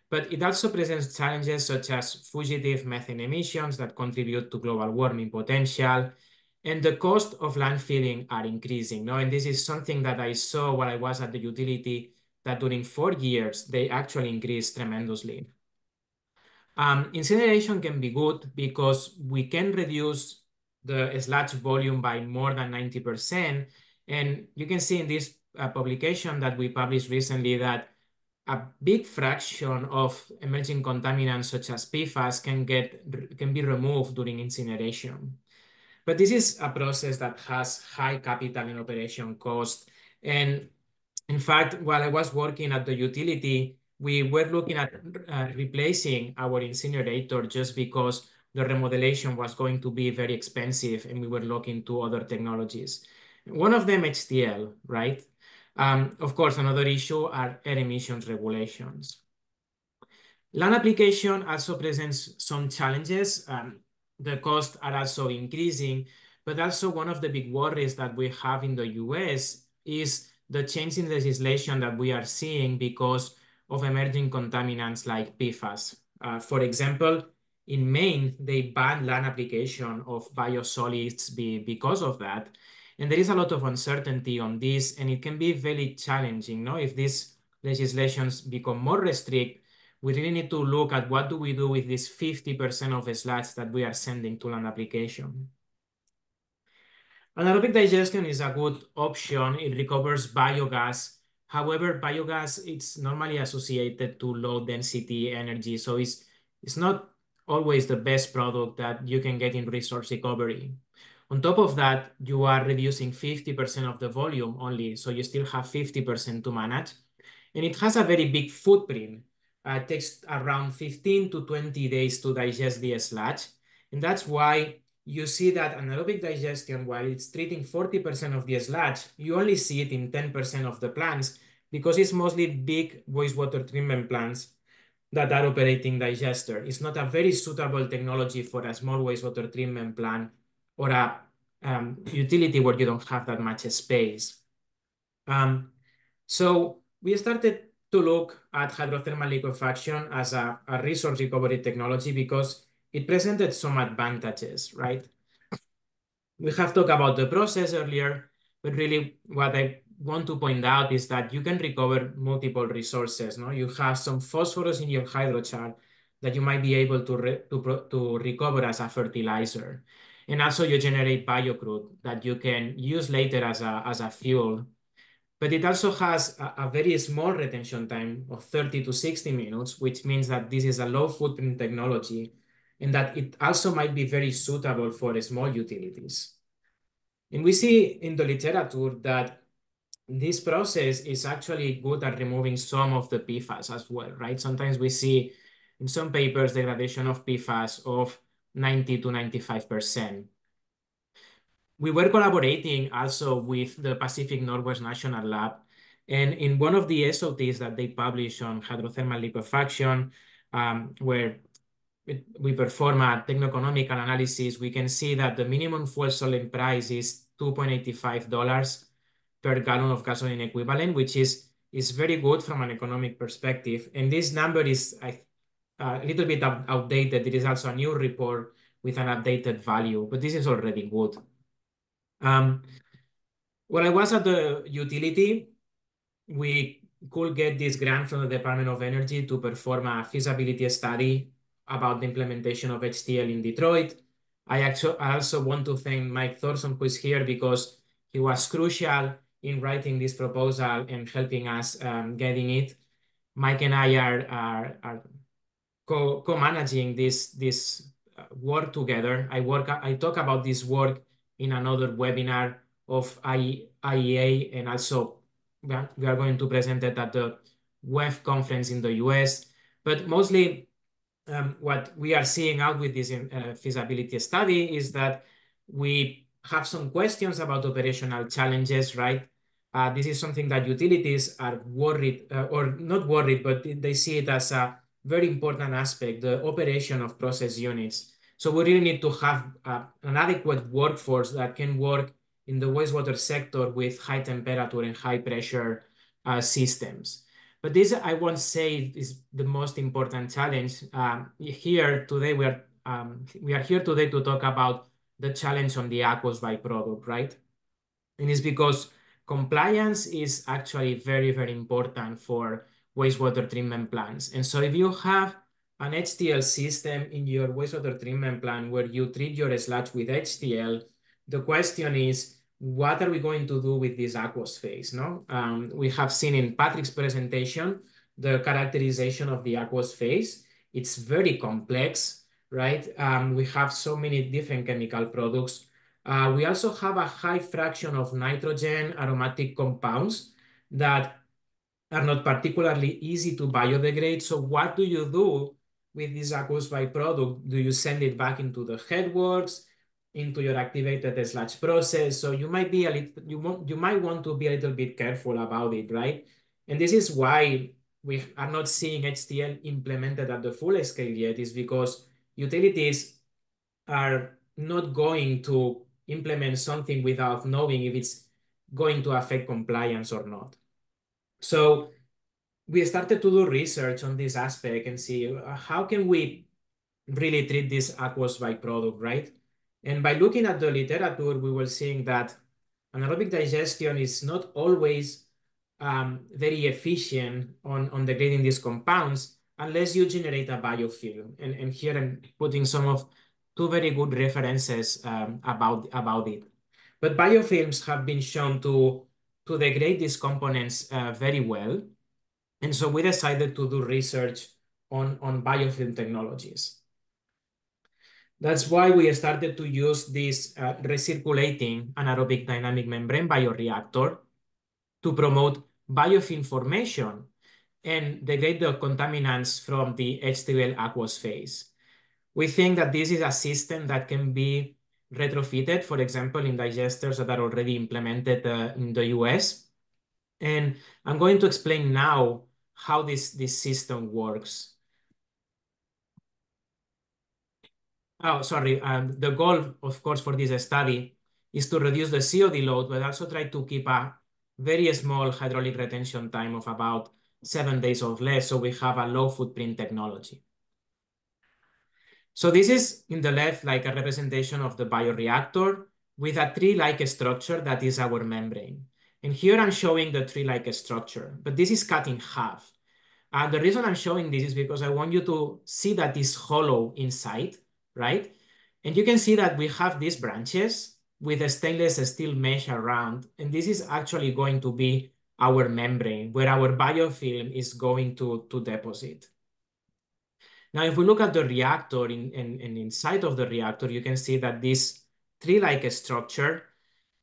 S5: But it also presents challenges such as fugitive methane emissions that contribute to global warming potential, and the cost of landfilling are increasing. No? And this is something that I saw while I was at the utility, that during 4 years, they actually increased tremendously. Incineration can be good because we can reduce the sludge volume by more than 90%. And you can see in this publication that we published recently that a big fraction of emerging contaminants such as PFAS can be removed during incineration. But this is a process that has high capital and operation cost. And in fact, while I was working at the utility, we were looking at replacing our incinerator just because the remodelation was going to be very expensive, and we were looking to other technologies. One of them, HTL, right? Of course, another issue are air emissions regulations. Land application also presents some challenges. The costs are also increasing, but also one of the big worries that we have in the US is the change in legislation that we are seeing because of emerging contaminants like PFAS. For example, in Maine, they banned land application of biosolids because of that. And there is a lot of uncertainty on this, and it can be very challenging, no? If these legislations become more restricted, we really need to look at what do we do with this 50% of sludge that we are sending to land application. Anaerobic digestion is a good option. It recovers biogas. However, biogas, it's normally associated to low density energy. So it's not always the best product that you can get in resource recovery. On top of that, you are reducing 50% of the volume only. So you still have 50% to manage. And it has a very big footprint. It takes around 15 to 20 days to digest the sludge. And that's why you see that anaerobic digestion, while it's treating 40% of the sludge, you only see it in 10% of the plants because it's mostly big wastewater treatment plants that are operating digester. It's not a very suitable technology for a small wastewater treatment plant or a utility where you don't have that much space. So we started to look at hydrothermal liquefaction as a resource recovery technology because it presented some advantages, right? We have talked about the process earlier, but really what I want to point out is that you can recover multiple resources. No? You have some phosphorus in your hydrochar that you might be able to recover as a fertilizer. And also you generate biocrude that you can use later as a fuel. But it also has a very small retention time of 30 to 60 minutes, which means that this is a low footprint technology and that it also might be very suitable for small utilities. And we see in the literature that this process is actually good at removing some of the PFAS as well, right? Sometimes we see in some papers degradation of PFAS of 90 to 95%. We were collaborating also with the Pacific Northwest National Lab. And in one of the SOTs that they published on hydrothermal liquefaction, where we perform a techno-economic analysis, we can see that the minimum fuel selling price is $2.85 per gallon of gasoline equivalent, which is very good from an economic perspective. And this number is a little bit outdated. There is also a new report with an updated value, but this is already good. When I was at the utility, we could get this grant from the Department of Energy to perform a feasibility study about the implementation of HTL in Detroit. I also want to thank Mike Thorson, who is here, because he was crucial in writing this proposal and helping us getting it. Mike and I are co-managing this work together. I talk about this work in another webinar of IEA, and also we are going to present it at the WEF conference in the US. But mostly what we are seeing out with this feasibility study is that we have some questions about operational challenges, right? This is something that utilities are worried, or not worried, but they see it as a very important aspect, the operation of process units. So we really need to have an adequate workforce that can work in the wastewater sector with high temperature and high pressure systems. But this, I won't say, is the most important challenge. Here today, we are here today to talk about the challenge on the aqueous byproduct, right? And it's because compliance is actually very, very important for wastewater treatment plants. And so if you have an HTL system in your wastewater treatment plant where you treat your sludge with HTL, the question is, what are we going to do with this aqueous phase? No? We have seen in Patrick's presentation the characterization of the aqueous phase. It's very complex, right? We have so many different chemical products. We also have a high fraction of nitrogen aromatic compounds that are not particularly easy to biodegrade. So what do you do with this aqueous byproduct? Do you send it back into the headworks, into your activated sludge process? So you might be you might want to be a little bit careful about it, right? And this is why we are not seeing HTL implemented at the full scale yet, is because utilities are not going to implement something without knowing if it's going to affect compliance or not. So we started to do research on this aspect and see how can we really treat this aqueous byproduct, right? And by looking at the literature, we were seeing that anaerobic digestion is not always very efficient on degrading these compounds unless you generate a biofilm. And here I'm putting some of two very good references about it. But biofilms have been shown to degrade these components very well. And so we decided to do research on biofilm technologies. That's why we started to use this recirculating anaerobic dynamic membrane bioreactor to promote biofilm formation and degrade the contaminants from the HTL aqueous phase. We think that this is a system that can be retrofitted, for example, in digesters that are already implemented in the US. And I'm going to explain now how this system works. Oh, sorry. The goal, of course, for this study is to reduce the COD load, but also try to keep a very small hydraulic retention time of about 7 days or less, so we have a low footprint technology. So this is in the left like a representation of the bioreactor with a tree-like structure that is our membrane. And here I'm showing the tree-like structure, but this is cut in half. And the reason I'm showing this is because I want you to see that it's hollow inside, right? And you can see that we have these branches with a stainless steel mesh around, and this is actually going to be our membrane where our biofilm is going to deposit. Now, if we look at the reactor and inside of the reactor, you can see that this tree-like structure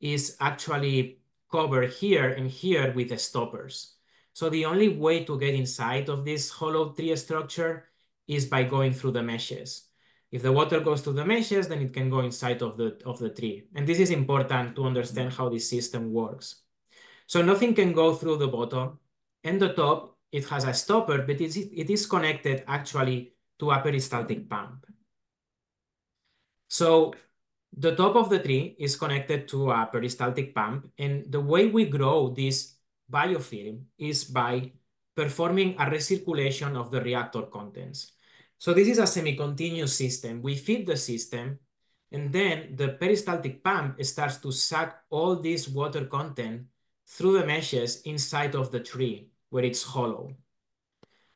S5: is actually covered here and here with the stoppers. So the only way to get inside of this hollow tree structure is by going through the meshes. If the water goes through the meshes, then it can go inside of the tree. And this is important to understand how this system works. So nothing can go through the bottom and the top. It has a stopper, but it is connected actually to a peristaltic pump. So the top of the tree is connected to a peristaltic pump, and the way we grow this biofilm is by performing a recirculation of the reactor contents. So this is a semi-continuous system. We feed the system, and then the peristaltic pump starts to suck all this water content through the meshes inside of the tree where it's hollow.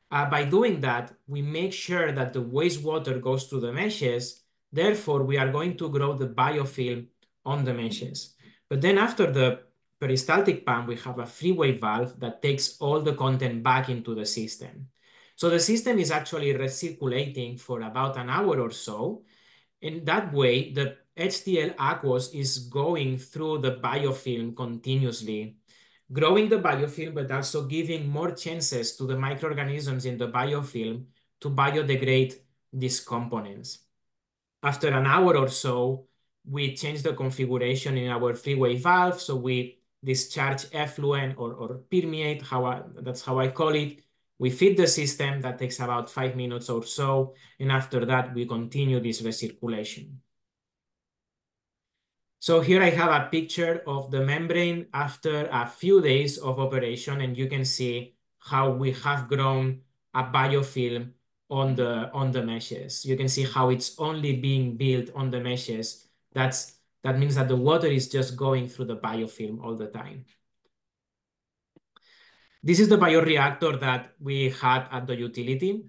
S5: By doing that, we make sure that the wastewater goes through the meshes. Therefore, we are going to grow the biofilm on the meshes. But then after the peristaltic pump, we have a freeway valve that takes all the content back into the system. So the system is actually recirculating for about an hour or so. In that way, the HTL aqueous is going through the biofilm continuously, growing the biofilm, but also giving more chances to the microorganisms in the biofilm to biodegrade these components. After an hour or so, we change the configuration in our freeway valve. So we discharge effluent or permeate, that's how I call it. We feed the system. That takes about 5 minutes or so. And after that, we continue this recirculation. So here I have a picture of the membrane after a few days of operation, and you can see how we have grown a biofilm on the meshes. You can see how it's only being built on the meshes That means that the water is just going through the biofilm all the time. This is the bioreactor that we had at the utility.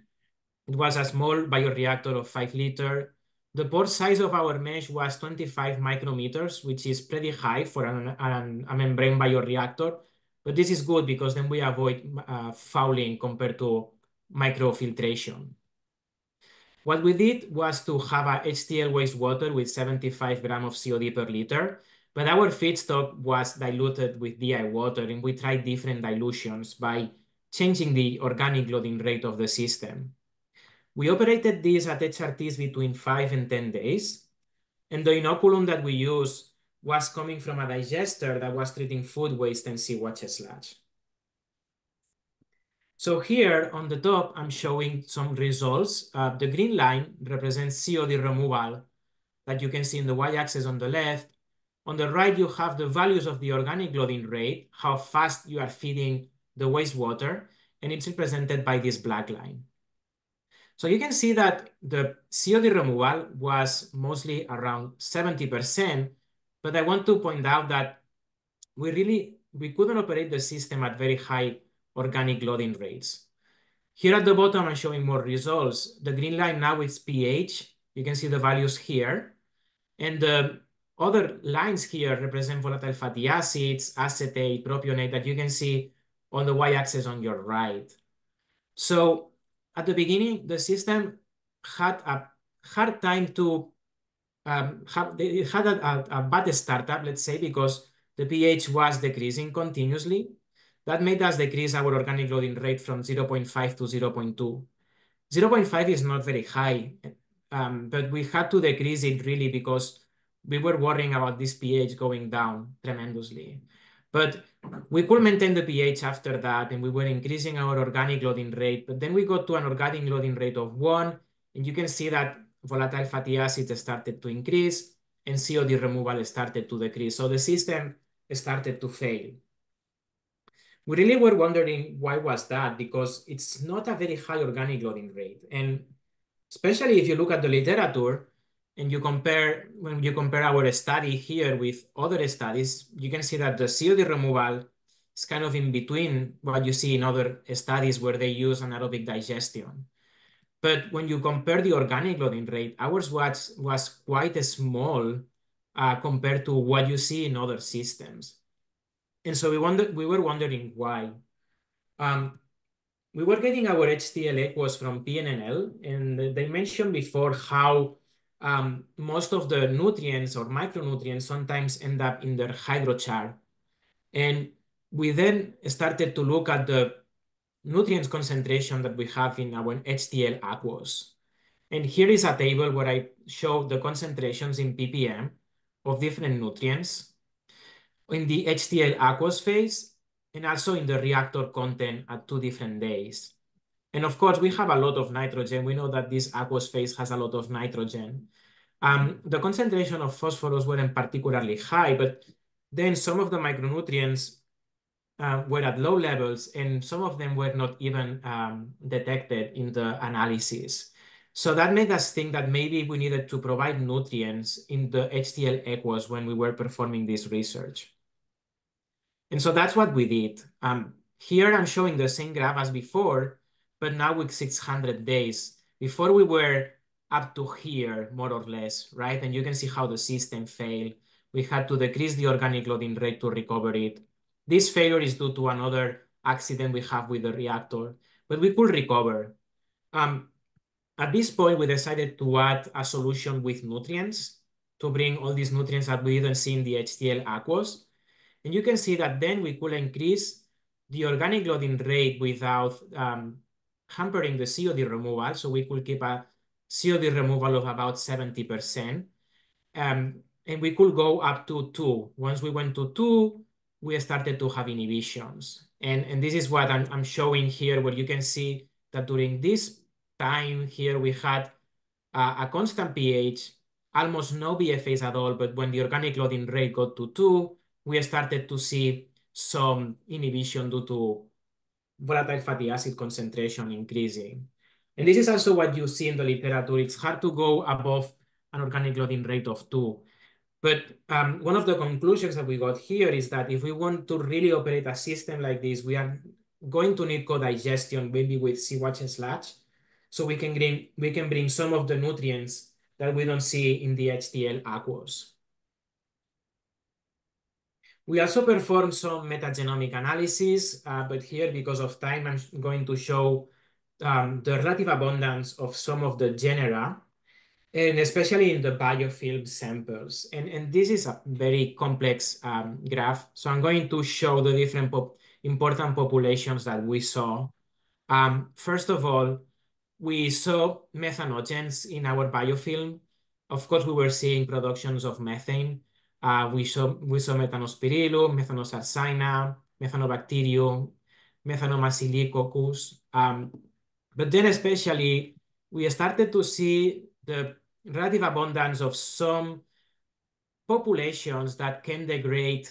S5: It was a small bioreactor of 5 liters. The pore size of our mesh was 25 micrometers, which is pretty high for a membrane bioreactor. But this is good because then we avoid fouling compared to microfiltration. What we did was to have a HTL wastewater with 75 grams of COD per liter, but our feedstock was diluted with DI water, and we tried different dilutions by changing the organic loading rate of the system. We operated this at HRTs between 5 and 10 days, and the inoculum that we used was coming from a digester that was treating food waste and sewage sludge. So here on the top, I'm showing some results. The green line represents COD removal that you can see in the y-axis on the left. On the right, you have the values of the organic loading rate, how fast you are feeding the wastewater, and it's represented by this black line. So you can see that the COD removal was mostly around 70%, but I want to point out that we couldn't operate the system at very high organic loading rates. Here at the bottom, I'm showing more results. The green line now is pH. You can see the values here. And the other lines here represent volatile fatty acids, acetate, propionate that you can see on the y-axis on your right. So at the beginning, the system had a hard time to it had a bad startup, let's say, because the pH was decreasing continuously. That made us decrease our organic loading rate from 0.5 to 0.2. 0.5 is not very high, but we had to decrease it really because we were worrying about this pH going down tremendously. But we could maintain the pH after that, and we were increasing our organic loading rate. But then we got to an organic loading rate of 1, and you can see that volatile fatty acids started to increase, and COD removal started to decrease. So the system started to fail. We really were wondering why was that, because it's not a very high organic loading rate. And especially if you look at the literature and when you compare our study here with other studies, you can see that the COD removal is kind of in between what you see in other studies where they use anaerobic digestion. But when you compare the organic loading rate, ours was quite small compared to what you see in other systems. And so we were wondering why. We were getting our HTL aqueous from PNNL, and they mentioned before how most of the nutrients or micronutrients sometimes end up in their hydrochar. And we then started to look at the nutrients concentration that we have in our HTL aqueous. And here is a table where I show the concentrations in ppm of different nutrients in the HTL aqueous phase and also in the reactor content at 2 different days. And of course, we have a lot of nitrogen. We know that this aqueous phase has a lot of nitrogen. The concentration of phosphorus weren't particularly high, but then some of the micronutrients were at low levels, and some of them were not even detected in the analysis. So that made us think that maybe we needed to provide nutrients in the HTL aqueous when we were performing this research. And so that's what we did. Here I'm showing the same graph as before, but now with 600 days. Before we were up to here, more or less, right? And you can see how the system failed. We had to decrease the organic loading rate to recover it. This failure is due to another accident we have with the reactor, but we could recover. At this point, we decided to add a solution with nutrients to bring all these nutrients that we didn't see in the HTL aqueous. And you can see that then we could increase the organic loading rate without hampering the COD removal. So we could keep a COD removal of about 70%. And we could go up to 2. Once we went to 2, we started to have inhibitions. And this is what I'm showing here, where you can see that during this time here, we had a constant pH, almost no BFAs at all. But when the organic loading rate got to 2, we started to see some inhibition due to volatile fatty acid concentration increasing. And this is also what you see in the literature. It's hard to go above an organic loading rate of 2. But one of the conclusions that we got here is that if we want to really operate a system like this, we are going to need co-digestion, maybe with seawater sludge, so we can bring some of the nutrients that we don't see in the HTL aqueous. We also performed some metagenomic analysis, but here, because of time, I'm going to show the relative abundance of some of the genera, and especially in the biofilm samples. And this is a very complex graph. So I'm going to show the different important populations that we saw. First of all, we saw methanogens in our biofilm. Of course, we were seeing productions of methane. We saw Methanospirillum, Methanosarcina, Methanobacterium, Methanomycelicoccus. But then especially, we started to see the relative abundance of some populations that can degrade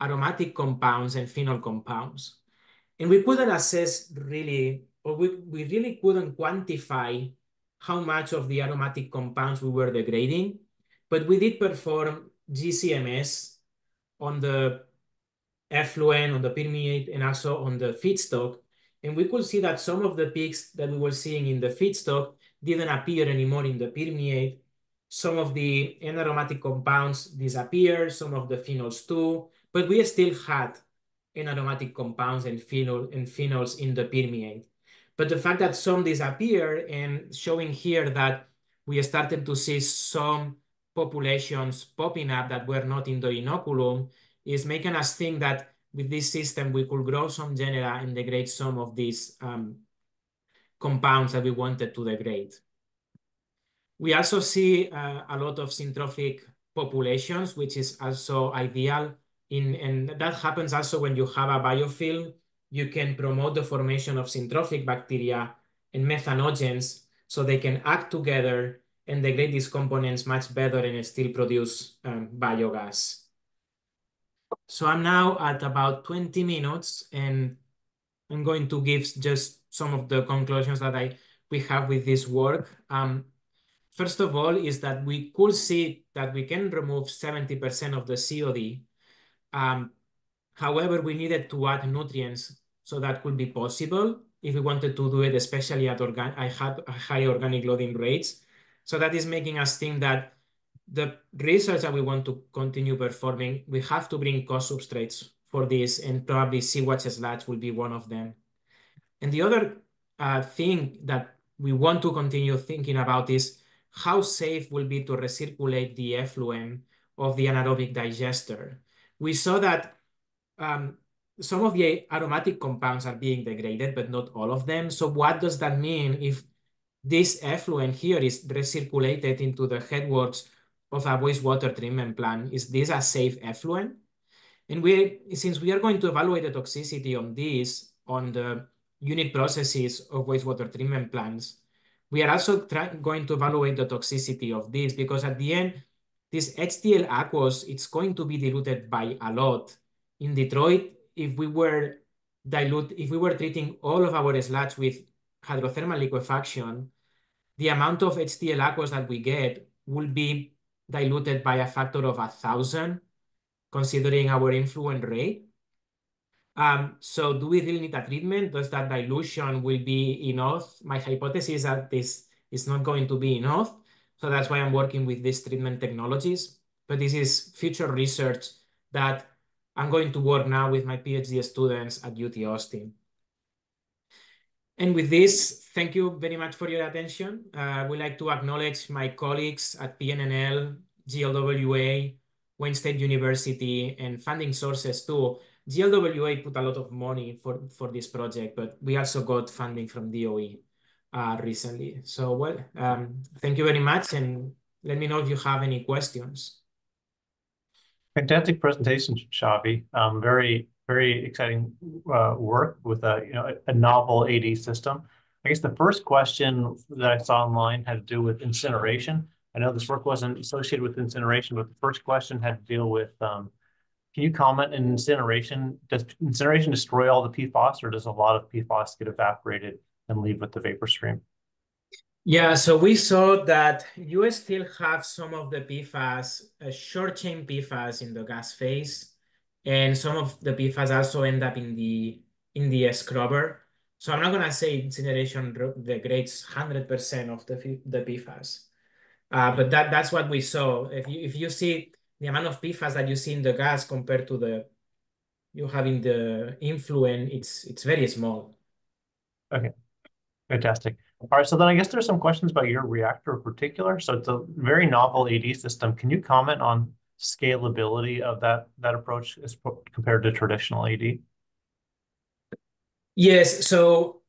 S5: aromatic compounds and phenol compounds. And we couldn't assess really, or we really couldn't quantify how much of the aromatic compounds we were degrading, but we did perform GCMS on the effluent, on the permeate, and also on the feedstock. And we could see that some of the peaks that we were seeing in the feedstock didn't appear anymore in the permeate. Some of the anaromatic compounds disappeared, some of the phenols too, but we still had anaromatic compounds and phenols in the permeate. But the fact that some disappear, and showing here that we started to see some populations popping up that were not in the inoculum, is making us think that with this system we could grow some genera and degrade some of these compounds that we wanted to degrade. We also see a lot of syntrophic populations, which is also ideal. And that happens also when you have a biofilm. You can promote the formation of syntrophic bacteria and methanogens so they can act together and degrade these components much better and still produce biogas. So I'm now at about 20 minutes, and I'm going to give just some of the conclusions that we have with this work. First of all, is that we could see that we can remove 70% of the COD. However, we needed to add nutrients, so that could be possible if we wanted to do it, especially at high organic loading rates. So that is making us think that the research that we want to continue performing, we have to bring co-substrates for this, and probably seawater sludge will be one of them. And the other thing that we want to continue thinking about is how safe will be to recirculate the effluent of the anaerobic digester. We saw that some of the aromatic compounds are being degraded, but not all of them. So what does that mean if this effluent here is recirculated into the headwards of a wastewater treatment plant? Is this a safe effluent? And since we are going to evaluate the toxicity on this, on the unit processes of wastewater treatment plants, we are also going to evaluate the toxicity of this, because at the end, this HTL aqueous, it's going to be diluted by a lot. In Detroit, if we were treating all of our sludge with hydrothermal liquefaction, the amount of HTL aqueous that we get will be diluted by a factor of 1,000, considering our influent rate. So do we really need a treatment? Does that dilution will be enough? My hypothesis is that this is not going to be enough. So that's why I'm working with these treatment technologies. But this is future research that I'm going to work now with my PhD students at UT Austin. And with this, thank you very much for your attention. I would like to acknowledge my colleagues at PNNL, GLWA, Wayne State University, and funding sources too. GLWA put a lot of money for this project, but we also got funding from DOE recently. So, well, thank you very much, and let me know if you have any questions.
S3: Fantastic presentation, Xavi. Very, very exciting work with a novel AD system. I guess the first question that I saw online had to do with incineration. I know this work wasn't associated with incineration, but the first question had to deal with, can you comment on incineration? Does incineration destroy all the PFAS, or does a lot of PFAS get evaporated and leave with the vapor stream?
S5: Yeah, so we saw that you still have some of the PFAS, short chain PFAS in the gas phase, and some of the PFAS also end up in the scrubber. So I'm not gonna say incineration degrades 100% of the PFAS, but that's what we saw. If you see the amount of PFAS that you see in the gas compared to the you have in the influent, it's very small.
S3: Okay, fantastic. All right, so then I guess there's some questions about your reactor in particular. So it's a very novel AD system. Can you comment on scalability of that approach compared to traditional AD?
S5: Yes, so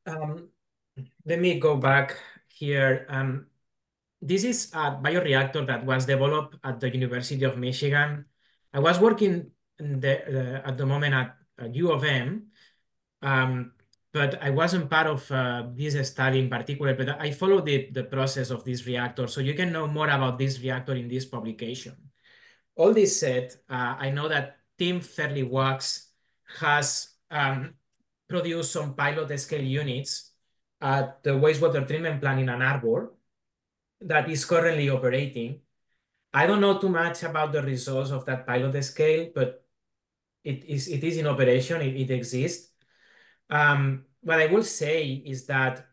S5: let me go back here. This is a bioreactor that was developed at the University of Michigan. I was working at the moment at U of M, but I wasn't part of this study in particular, but I followed the process of this reactor. So you can know more about this reactor in this publication. All this said, I know that Tim Fairley-Wax has produced some pilot scale units at the wastewater treatment plant in Ann Arbor that is currently operating. I don't know too much about the results of that pilot scale, but it is in operation, it exists. What I will say is that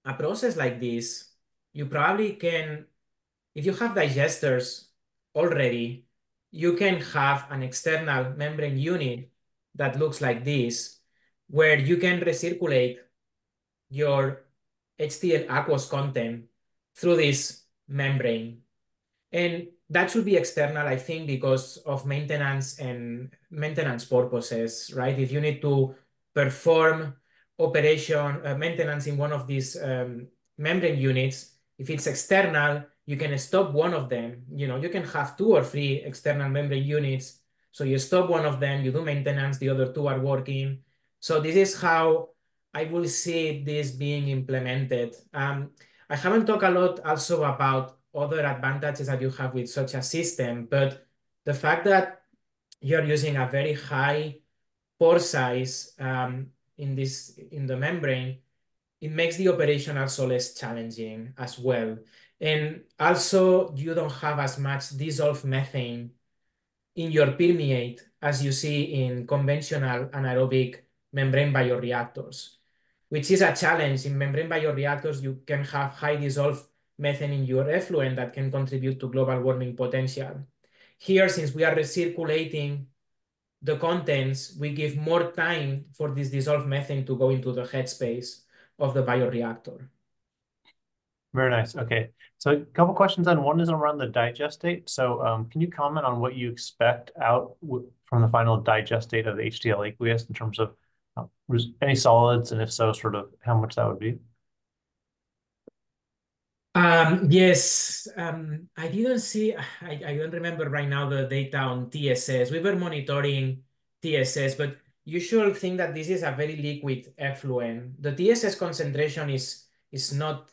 S5: a process like this, you probably can, if you have digesters already, you can have an external membrane unit that looks like this, where you can recirculate your HTL aqueous content through this membrane. And that should be external, I think, because of maintenance and maintenance purposes, right? If you need to perform operation maintenance in one of these membrane units, if it's external, you can stop one of them. You can have 2 or 3 external membrane units. So you stop one of them, you do maintenance, the other 2 are working. So this is how I will see this being implemented. I haven't talked a lot also about other advantages that you have with such a system, but the fact that you're using a very high pore size in the membrane, it makes the operation also less challenging as well. And also, you don't have as much dissolved methane in your permeate as you see in conventional anaerobic membrane bioreactors, which is a challenge. In membrane bioreactors, you can have high dissolved methane in your effluent that can contribute to global warming potential. Here, since we are recirculating the contents, we give more time for this dissolved methane to go into the headspace of the bioreactor.
S3: Very nice. Okay. So a couple questions on one is around the digestate. So can you comment on what you expect out from the final digestate of the HTL aqueous in terms of any solids, and if so, sort of how much that would be?
S5: Yes, I didn't see, I don't remember right now the data on TSS. We were monitoring TSS, but you should think that this is a very liquid effluent. The TSS concentration is not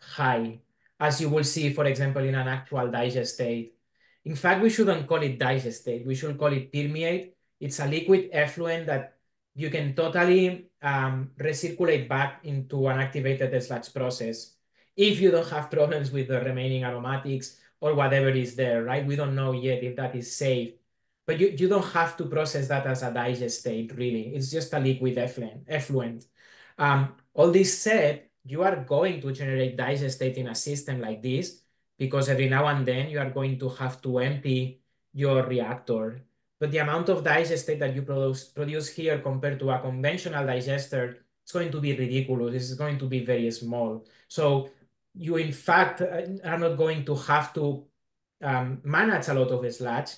S5: high, as you will see, for example, in an actual digestate. In fact, we shouldn't call it digestate. We should call it permeate. It's a liquid effluent that you can totally recirculate back into an activated sludge process if you don't have problems with the remaining aromatics or whatever is there, right? We don't know yet if that is safe. But you don't have to process that as a digestate, really. It's just a liquid effluent. All this said, you are going to generate digestate in a system like this because every now and then you are going to have to empty your reactor. But the amount of digestate that you produce here compared to a conventional digester, it's going to be ridiculous. It's going to be very small. So you, in fact, are not going to have to manage a lot of sludge.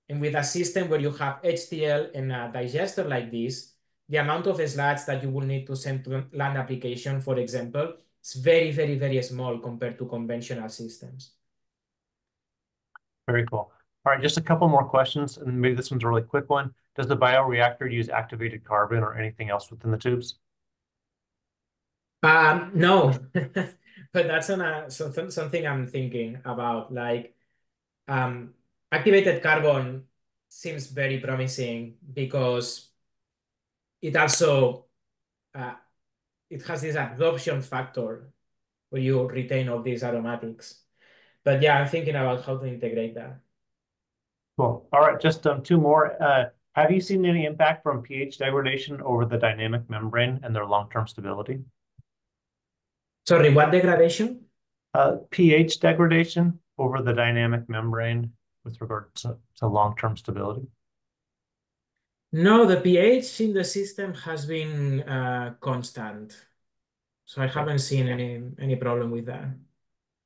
S5: And with a system where you have HTL and a digester like this, the amount of sludge that you will need to send to land application, for example, is very, very, very small compared to conventional systems.
S3: Very cool. All right, just a couple more questions, and maybe this one's a really quick one. Does the bioreactor use activated carbon or anything else within the tubes?
S5: No, but that's something I'm thinking about. Like, activated carbon seems very promising because it also it has this absorption factor where you retain all these aromatics. But yeah, I'm thinking about how to integrate that.
S3: Cool. All right, just two more. Have you seen any impact from pH degradation over the dynamic membrane and their long-term stability?
S5: Sorry, what degradation?
S3: pH degradation over the dynamic membrane with regard to long-term stability.
S5: No, the pH in the system has been constant. So I haven't seen any problem with that.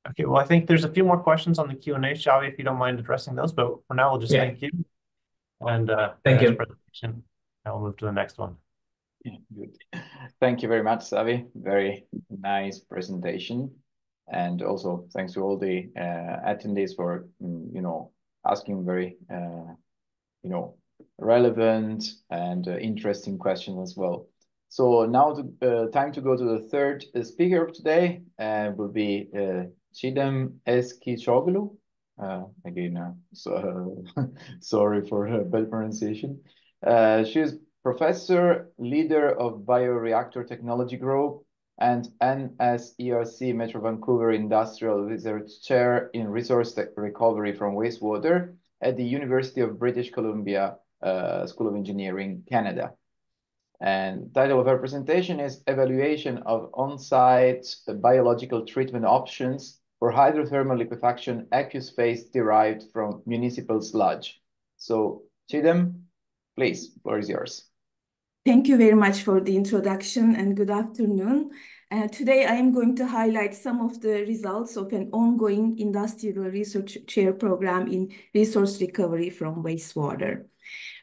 S3: Okay, well, I think there's a few more questions on the Q&A, Xavi, if you don't mind addressing those. But for now, we'll just thank you. And
S5: thank you.
S3: Presentation. And we'll move to the next one.
S2: Yeah, good. Thank you very much, Xavi. Very nice presentation. And also thanks to all the attendees for, asking very, relevant and interesting questions as well. So now time to go to the third speaker of today, will be Çiğdem Eskişoğlu. Again, sorry for her bad pronunciation. She is professor, leader of Bioreactor Technology Group, and NSERC Metro Vancouver Industrial Research Chair in Resource Recovery from Wastewater at the University of British Columbia School of Engineering, Canada. And the title of her presentation is Evaluation of On-Site Biological Treatment Options for Hydrothermal Liquefaction Aqueous Phase Derived from Municipal Sludge. So, Çiğdem, please, the floor is yours.
S6: Thank you very much for the introduction and good afternoon. Today, I am going to highlight some of the results of an ongoing industrial research chair program in resource recovery from wastewater.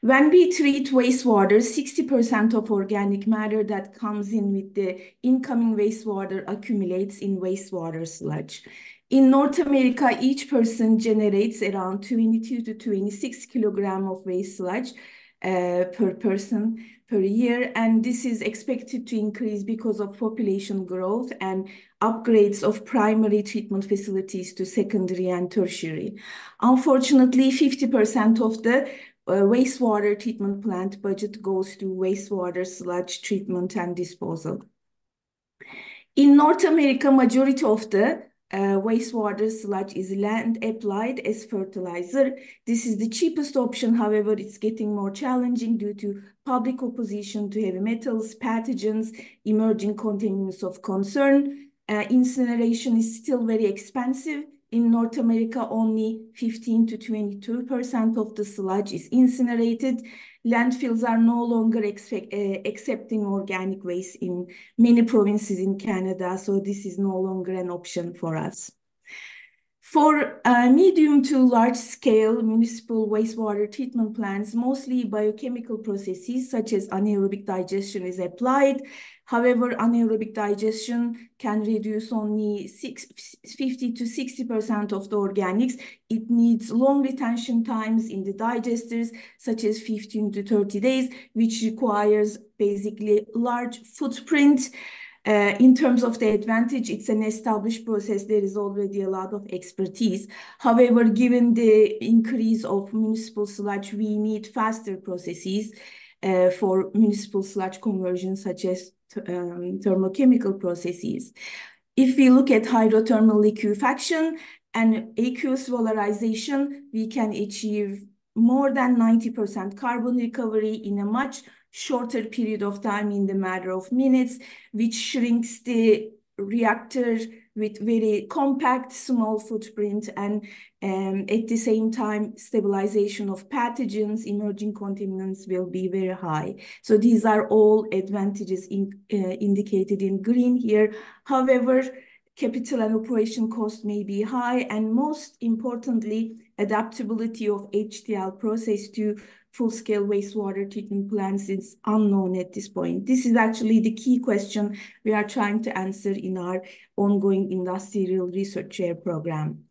S6: When we treat wastewater, 60% of organic matter that comes in with the incoming wastewater accumulates in wastewater sludge. In North America, each person generates around 22 to 26 kilograms of waste sludge per person per year, and this is expected to increase because of population growth and upgrades of primary treatment facilities to secondary and tertiary. Unfortunately, 50% of the wastewater treatment plant budget goes to wastewater sludge treatment and disposal. In North America, majority of the wastewater sludge is land applied as fertilizer. This is the cheapest option. However, it's getting more challenging due to public opposition to heavy metals, pathogens, emerging contaminants of concern. Incineration is still very expensive. In North America, only 15 to 22% of the sludge is incinerated. Landfills are no longer accepting organic waste in many provinces in Canada, so this is no longer an option for us. For medium to large scale municipal wastewater treatment plants, mostly biochemical processes such as anaerobic digestion is applied. However, anaerobic digestion can reduce only 50 to 60% of the organics. It needs long retention times in the digesters, such as 15 to 30 days, which requires basically large footprint. In terms of the advantage, it's an established process. There is already a lot of expertise. However, given the increase of municipal sludge, we need faster processes for municipal sludge conversion, such as thermochemical processes. If we look at hydrothermal liquefaction and aqueous valorization, we can achieve more than 90% carbon recovery in a much shorter period of time, in the matter of minutes, which shrinks the reactor with very compact, small footprint, and at the same time, stabilization of pathogens, emerging contaminants will be very high. So these are all advantages indicated in green here. However, capital and operation cost may be high, and most importantly, adaptability of HTL process to full-scale wastewater treatment plants is unknown at this point. This is actually the key question we are trying to answer in our ongoing industrial research chair program.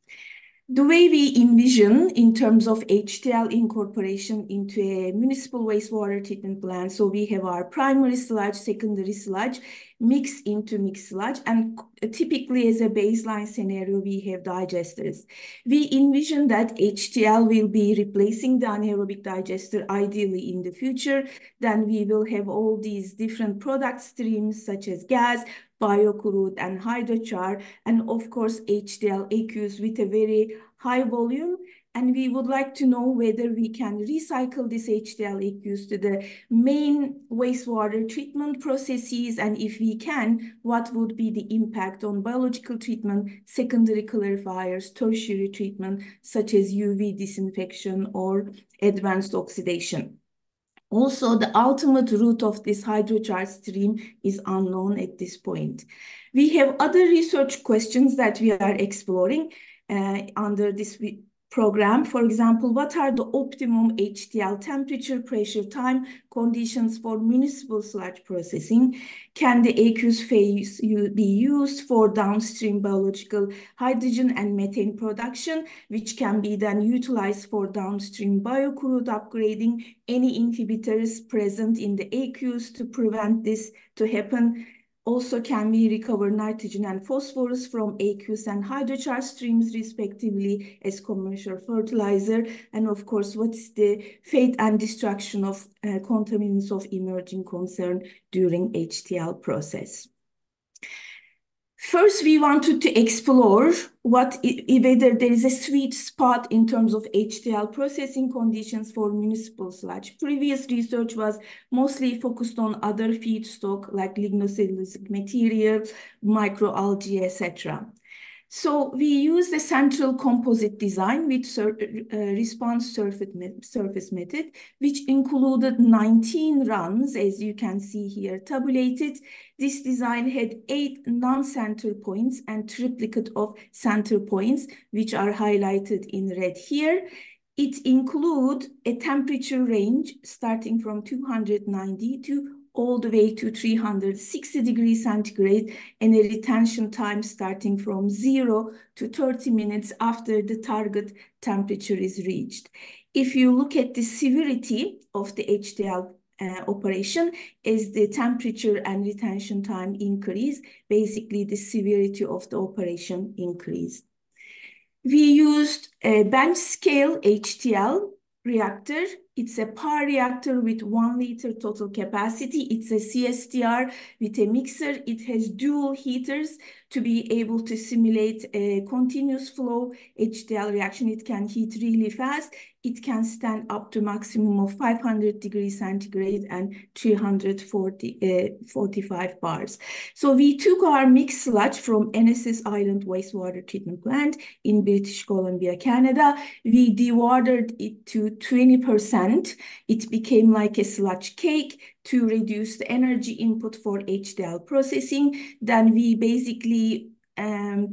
S6: The way we envision in terms of HTL incorporation into a municipal wastewater treatment plant, so we have our primary sludge, secondary sludge, mixed into mixed sludge, and typically as a baseline scenario, we have digesters. We envision that HTL will be replacing the anaerobic digester ideally in the future. Then we will have all these different product streams such as gas, biocrude, and hydrochar, and of course HTL aqueous with a very high volume. And we would like to know whether we can recycle this HTL aqueous to the main wastewater treatment processes, and if we can, what would be the impact on biological treatment, secondary clarifiers, tertiary treatment, such as UV disinfection or advanced oxidation. Also, the ultimate route of this hydrochar stream is unknown at this point. We have other research questions that we are exploring under this program. For example, what are the optimum HTL temperature, pressure, time conditions for municipal sludge processing? Can the aqueous phase be used for downstream biological hydrogen and methane production, which can be then utilized for downstream biocrude upgrading? Any inhibitors present in the aqueous to prevent this to happen? Also, can we recover nitrogen and phosphorus from aqueous and hydrochar streams, respectively, as commercial fertilizer? And of course, what's the fate and destruction of contaminants of emerging concern during HTL process? First, we wanted to explore whether there is a sweet spot in terms of HTL processing conditions for municipal sludge. Previous research was mostly focused on other feedstock like lignocellulosic material, microalgae, etc. So we used a central composite design with response surface method, which included 19 runs, as you can see here tabulated. This design had 8 non-center points and triplicate of center points, which are highlighted in red here. It includes a temperature range starting from 290 to all the way to 360 degrees centigrade, and a retention time starting from 0 to 30 minutes after the target temperature is reached. If you look at the severity of the HTL operation, as the temperature and retention time increase, basically the severity of the operation increased. We used a bench scale HTL reactor. It's a par reactor with 1 liter total capacity. It's a CSTR with a mixer. It has dual heaters to be able to simulate a continuous flow HTL reaction. It can heat really fast. It can stand up to maximum of 500 degrees centigrade and 345 bars. So we took our mixed sludge from NSS Island Wastewater Treatment Plant in British Columbia, Canada. We dewatered it to 20%. It became like a sludge cake to reduce the energy input for HTL processing. Then we basically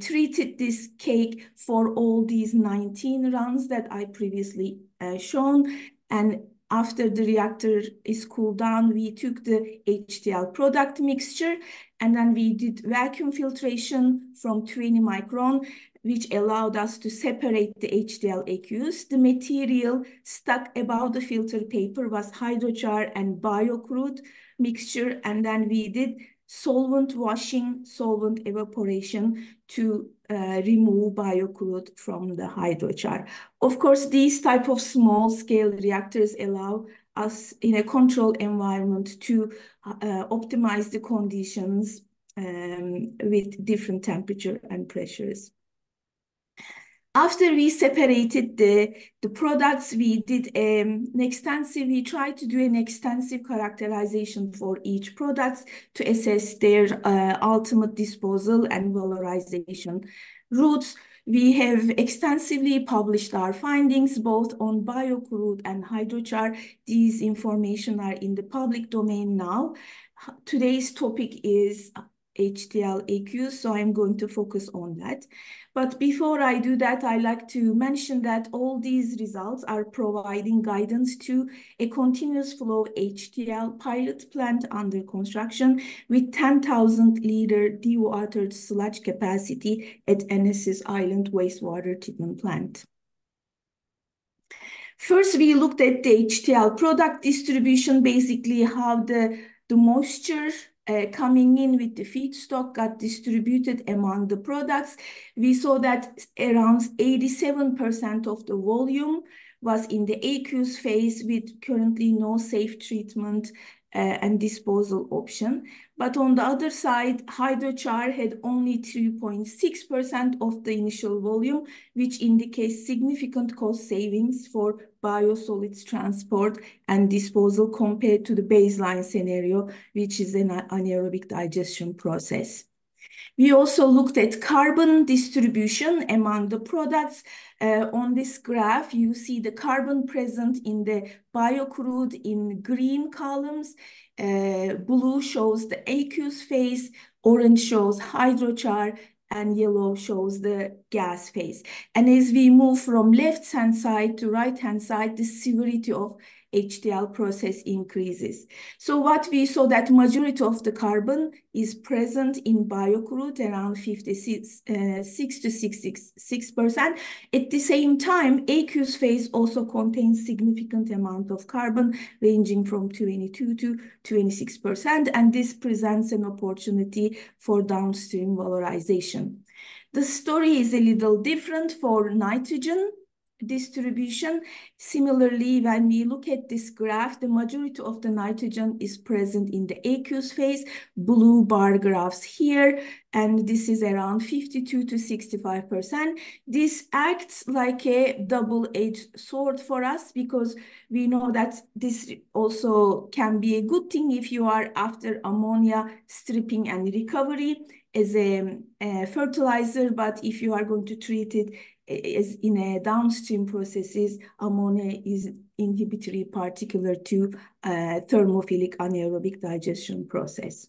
S6: treated this cake for all these 19 runs that I previously shown. And after the reactor is cooled down, we took the HTL product mixture, and then we did vacuum filtration from 20 micron, which allowed us to separate the HTL aqueous. The material stuck above the filter paper was hydrochar and biocrude mixture, and then we did solvent washing, solvent evaporation to remove biocrude from the hydrochar. Of course, these type of small scale reactors allow us in a controlled environment to optimize the conditions with different temperature and pressures. After we separated the products, we did we tried to do an extensive characterization for each product to assess their ultimate disposal and valorization routes. We have extensively published our findings both on biocrude and hydrochar. These information are in the public domain now. Today's topic is HTL aqueous, so I'm going to focus on that. But before I do that, I like to mention that all these results are providing guidance to a continuous flow HTL pilot plant under construction with 10,000 liter dewatered sludge capacity at NSS Island Wastewater Treatment Plant. First, we looked at the HTL product distribution, basically how the moisture coming in with the feedstock got distributed among the products. We saw that around 87% of the volume was in the aqueous phase with currently no safe treatment and disposal option. But on the other side, hydrochar had only 3.6% of the initial volume, which indicates significant cost savings for biosolids transport and disposal compared to the baseline scenario, which is an anaerobic digestion process. We also looked at carbon distribution among the products. On this graph, you see the carbon present in the biocrude in green columns. Blue shows the aqueous phase, orange shows hydrochar, and yellow shows the gas phase. And as we move from left-hand side to right-hand side, the severity of HTL process increases. So what we saw that majority of the carbon is present in biocrude, around 56 to 66%. At the same time, aqueous phase also contains significant amount of carbon, ranging from 22 to 26%, and this presents an opportunity for downstream valorization. The story is a little different for nitrogen distribution. Similarly, when we look at this graph, the majority of the nitrogen is present in the aqueous phase, blue bar graphs here, and this is around 52 to 65%. This acts like a double-edged sword for us, because we know that this also can be a good thing if you are after ammonia stripping and recovery as a fertilizer, but if you are going to treat it as in a downstream processes, ammonia is inhibitory, particular to thermophilic anaerobic digestion process.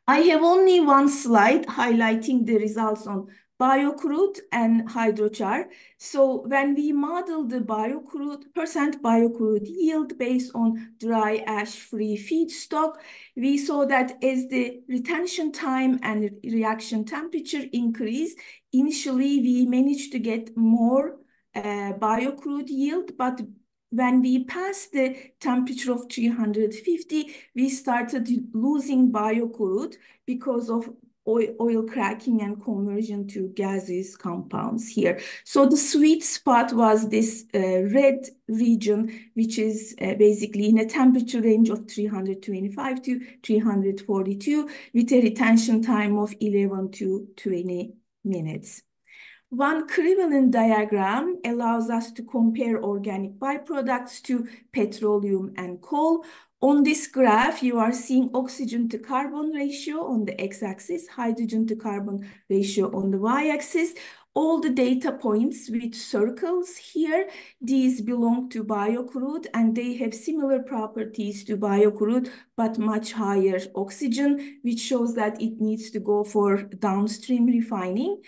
S6: I have only one slide highlighting the results on biocrude and hydrochar. So when we model the percent biocrude yield based on dry ash-free feedstock, we saw that as the retention time and reaction temperature increase, initially we managed to get more biocrude yield, but when we passed the temperature of 350, we started losing biocrude because of oil cracking and conversion to gaseous compounds here. So the sweet spot was this red region, which is basically in a temperature range of 325 to 342 with a retention time of 11 to 20 minutes. One equivalent diagram allows us to compare organic byproducts to petroleum and coal. On this graph, you are seeing oxygen to carbon ratio on the x-axis, hydrogen to carbon ratio on the y-axis. All the data points with circles here, these belong to biocrude, and they have similar properties to biocrude, but much higher oxygen, which shows that it needs to go for downstream refining.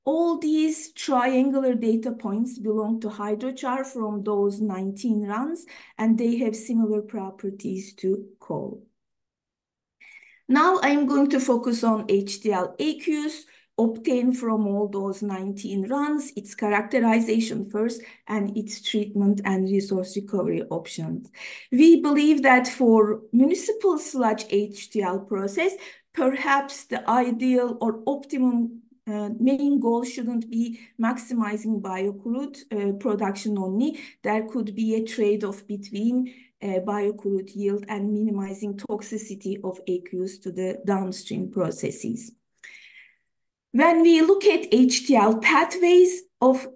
S6: All these triangular data points belong to hydrochar from those 19 runs, and they have similar properties to coal. Now I'm going to focus on HTL aqueous obtained from all those 19 runs, its characterization first, and its treatment and resource recovery options. We believe that for municipal sludge HTL process, perhaps the ideal or optimum main goal shouldn't be maximizing biocrude production only. There could be a trade-off between biocrude yield and minimizing toxicity of aqueous to the downstream processes. When we look at HTL pathways of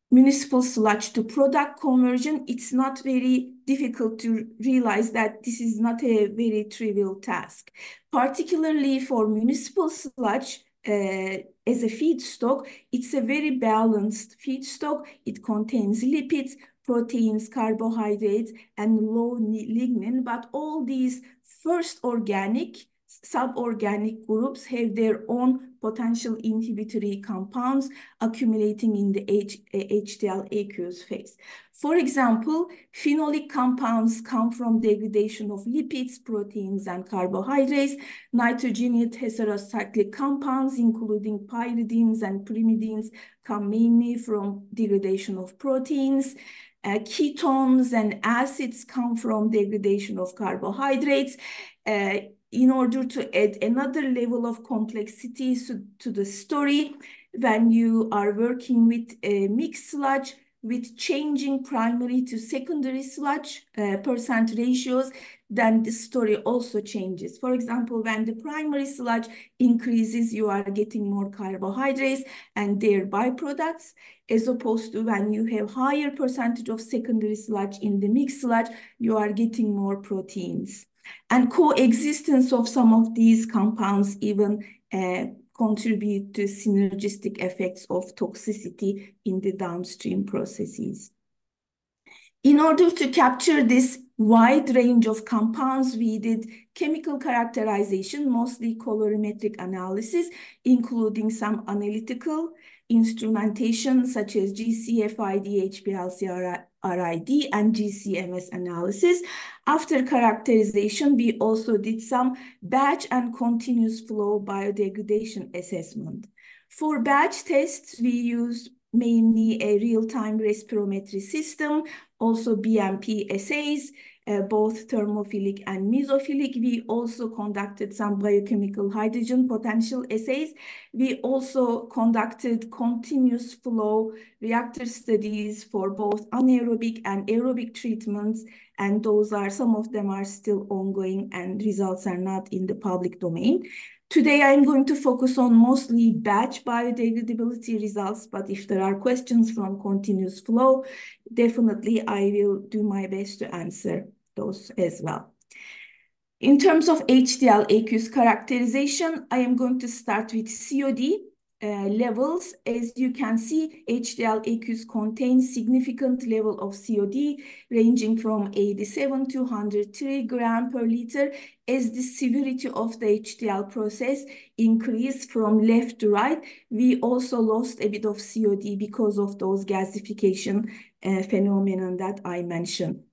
S6: municipal sludge to product conversion, it's not very difficult to realize that this is not a very trivial task. Particularly for municipal sludge, as a feedstock, it's a very balanced feedstock. It contains lipids, proteins, carbohydrates, and low lignin, but all these first organic, suborganic groups have their own potential inhibitory compounds accumulating in the HTL aqueous phase. For example, phenolic compounds come from degradation of lipids, proteins, and carbohydrates. Nitrogenate heterocyclic compounds, including pyridines and pyrimidines, come mainly from degradation of proteins. Ketones and acids come from degradation of carbohydrates. In order to add another level of complexity to the story, when you are working with a mixed sludge, with changing primary to secondary sludge percent ratios, then the story also changes. For example, when the primary sludge increases, you are getting more carbohydrates and their byproducts, as opposed to when you have higher percentage of secondary sludge in the mixed sludge, you are getting more proteins. And coexistence of some of these compounds even contribute to synergistic effects of toxicity in the downstream processes. In order to capture this wide range of compounds, we did chemical characterization, mostly colorimetric analysis, including some analytical instrumentation such as GCFID, HPLC, RID, and GCMS analysis. After characterization, we also did some batch and continuous flow biodegradation assessment. For batch tests, we used mainly a real-time respirometry system, also BMP assays, both thermophilic and mesophilic. We also conducted some biochemical hydrogen potential assays. We also conducted continuous flow reactor studies for both anaerobic and aerobic treatments, and some of them are still ongoing and results are not in the public domain. Today, I'm going to focus on mostly batch biodegradability results, but if there are questions from continuous flow, definitely I will do my best to answer those as well. In terms of HTL aqueous characterization, I am going to start with COD levels. As you can see, HTL aqueous contains significant level of COD ranging from 87 to 103 gram per liter. As the severity of the HTL process increased from left to right, we also lost a bit of COD because of those gasification phenomenon that I mentioned.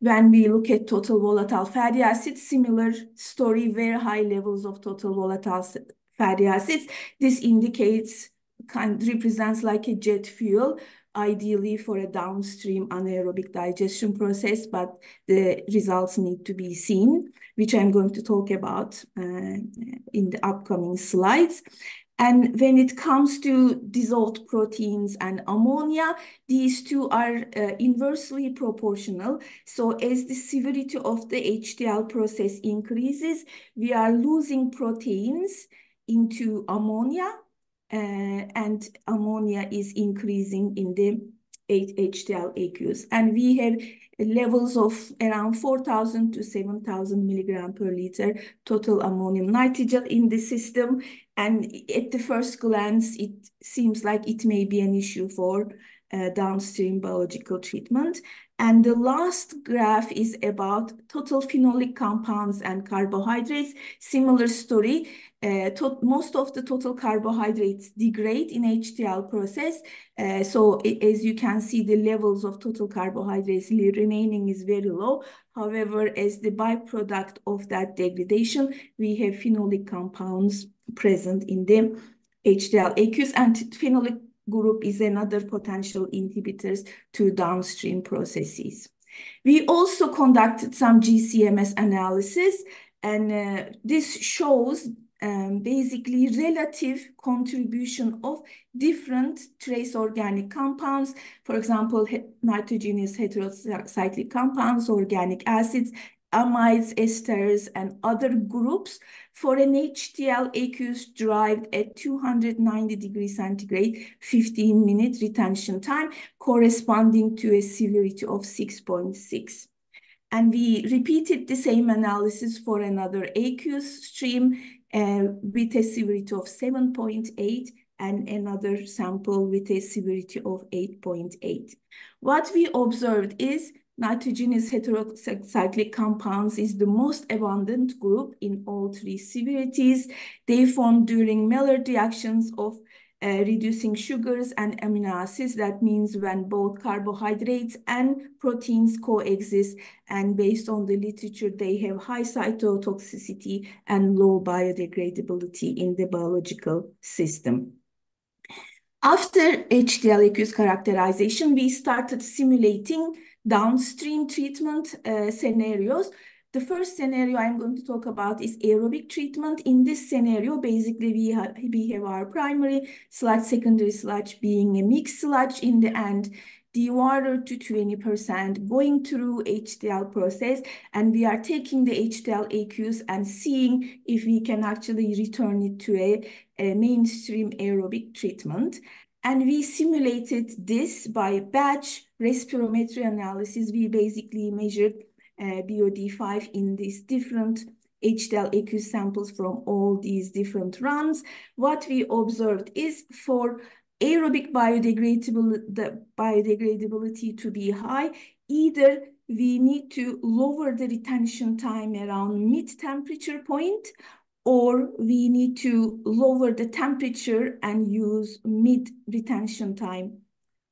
S6: When we look at total volatile fatty acids, similar story, very high levels of total volatile fatty acids. This represents like a jet fuel, ideally for a downstream anaerobic digestion process, but the results need to be seen, which I'm going to talk about in the upcoming slides. And when it comes to dissolved proteins and ammonia, these two are inversely proportional. So as the severity of the HTL process increases, we are losing proteins into ammonia, and ammonia is increasing in the HTL aqueous. And we have levels of around 4,000 to 7,000 milligram per liter total ammonium nitrate in the system. And at the first glance, it seems like it may be an issue for downstream biological treatment. And the last graph is about total phenolic compounds and carbohydrates. Similar story. Most of the total carbohydrates degrade in HTL process. So as you can see, the levels of total carbohydrates remaining is very low. However, as the byproduct of that degradation, we have phenolic compounds present in the HTL aqueous, and phenolic group is another potential inhibitors to downstream processes. We also conducted some GCMS analysis, and this shows basically relative contribution of different trace organic compounds, for example, nitrogenous heterocyclic compounds, organic acids, amides, esters, and other groups for an HTL aqueous derived at 290 degrees centigrade, 15-minute retention time, corresponding to a severity of 6.6. And we repeated the same analysis for another aqueous stream with a severity of 7.8 and another sample with a severity of 8.8. What we observed is nitrogenous heterocyclic compounds is the most abundant group in all three severities. They form during Maillard reactions of reducing sugars and amino acids. That means when both carbohydrates and proteins coexist, and based on the literature, they have high cytotoxicity and low biodegradability in the biological system. After HTL aqueous characterization, we started simulating downstream treatment scenarios. The first scenario I'm going to talk about is aerobic treatment. In this scenario, basically we have our primary sludge, secondary sludge being a mixed sludge in the end. dewatered to 20%, going through HTL process, and we are taking the HTL aqueous and seeing if we can actually return it to a mainstream aerobic treatment. And we simulated this by batch respirometry analysis. We basically measured BOD5 in these different HTL aqueous samples from all these different runs. What we observed is for aerobic biodegradability to be high, either we need to lower the retention time around mid-temperature point, or we need to lower the temperature and use mid-retention time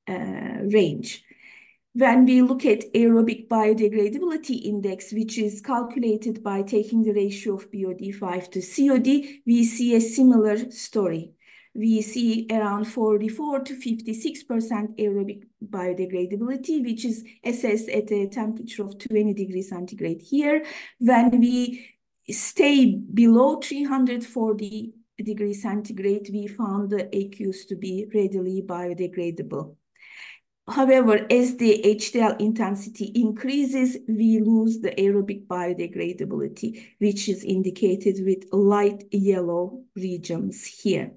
S6: range. When we look at aerobic biodegradability index, which is calculated by taking the ratio of BOD5 to COD, we see a similar story. We see around 44 to 56% aerobic biodegradability, which is assessed at a temperature of 20 degrees centigrade here. When we stay below 340 degrees centigrade, we found the aqueous to be readily biodegradable. However, as the HTL intensity increases, we lose the aerobic biodegradability, which is indicated with light yellow regions here.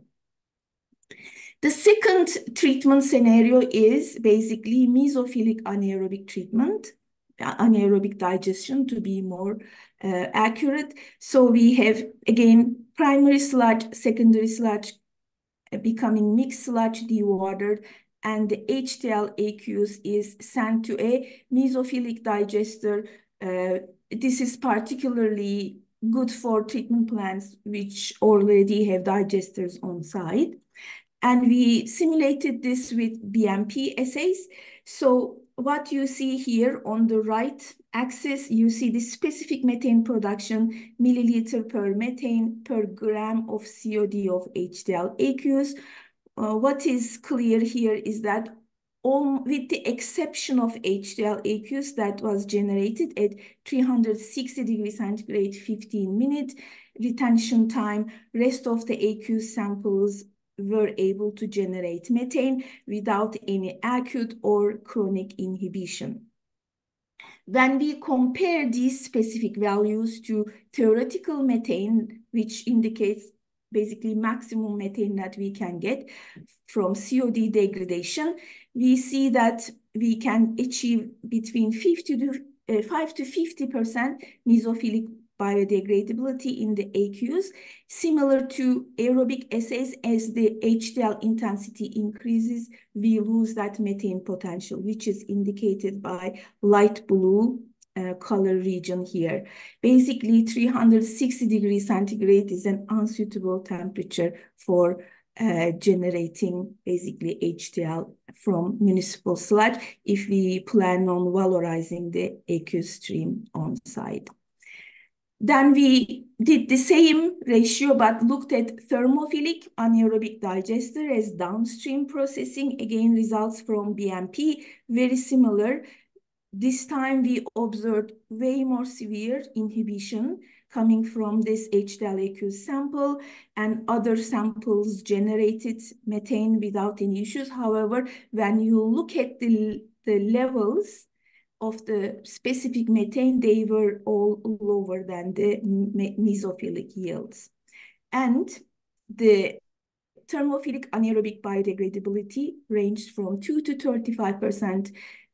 S6: The second treatment scenario is basically mesophilic anaerobic treatment, anaerobic digestion to be more accurate. So we have, again, primary sludge, secondary sludge becoming mixed sludge, dewatered, and the HTL aqueous is sent to a mesophilic digester. This is particularly good for treatment plants which already have digesters on site. And we simulated this with BMP assays. So what you see here on the right axis, you see the specific methane production, milliliter per methane per gram of COD of HTL aqueous. What is clear here is that with the exception of HTL aqueous that was generated at 360 degrees centigrade, 15 minute retention time, rest of the aqueous samples were able to generate methane without any acute or chronic inhibition. When we compare these specific values to theoretical methane, which indicates basically maximum methane that we can get from COD degradation, we see that we can achieve between 5 to 50% mesophilic biodegradability in the aqueous, similar to aerobic assays. As the HTL intensity increases, we lose that methane potential, which is indicated by light blue color region here. Basically, 360 degrees centigrade is an unsuitable temperature for generating basically HTL from municipal sludge if we plan on valorizing the aqueous stream on site. Then we did the same ratio, but looked at thermophilic anaerobic digester as downstream processing. Again, results from BMP, very similar. This time we observed way more severe inhibition coming from this HTL aqueous sample, and other samples generated methane without any issues. However, when you look at the levels of the specific methane, they were all lower than the mesophilic yields. And the thermophilic anaerobic biodegradability ranged from 2 to 35%.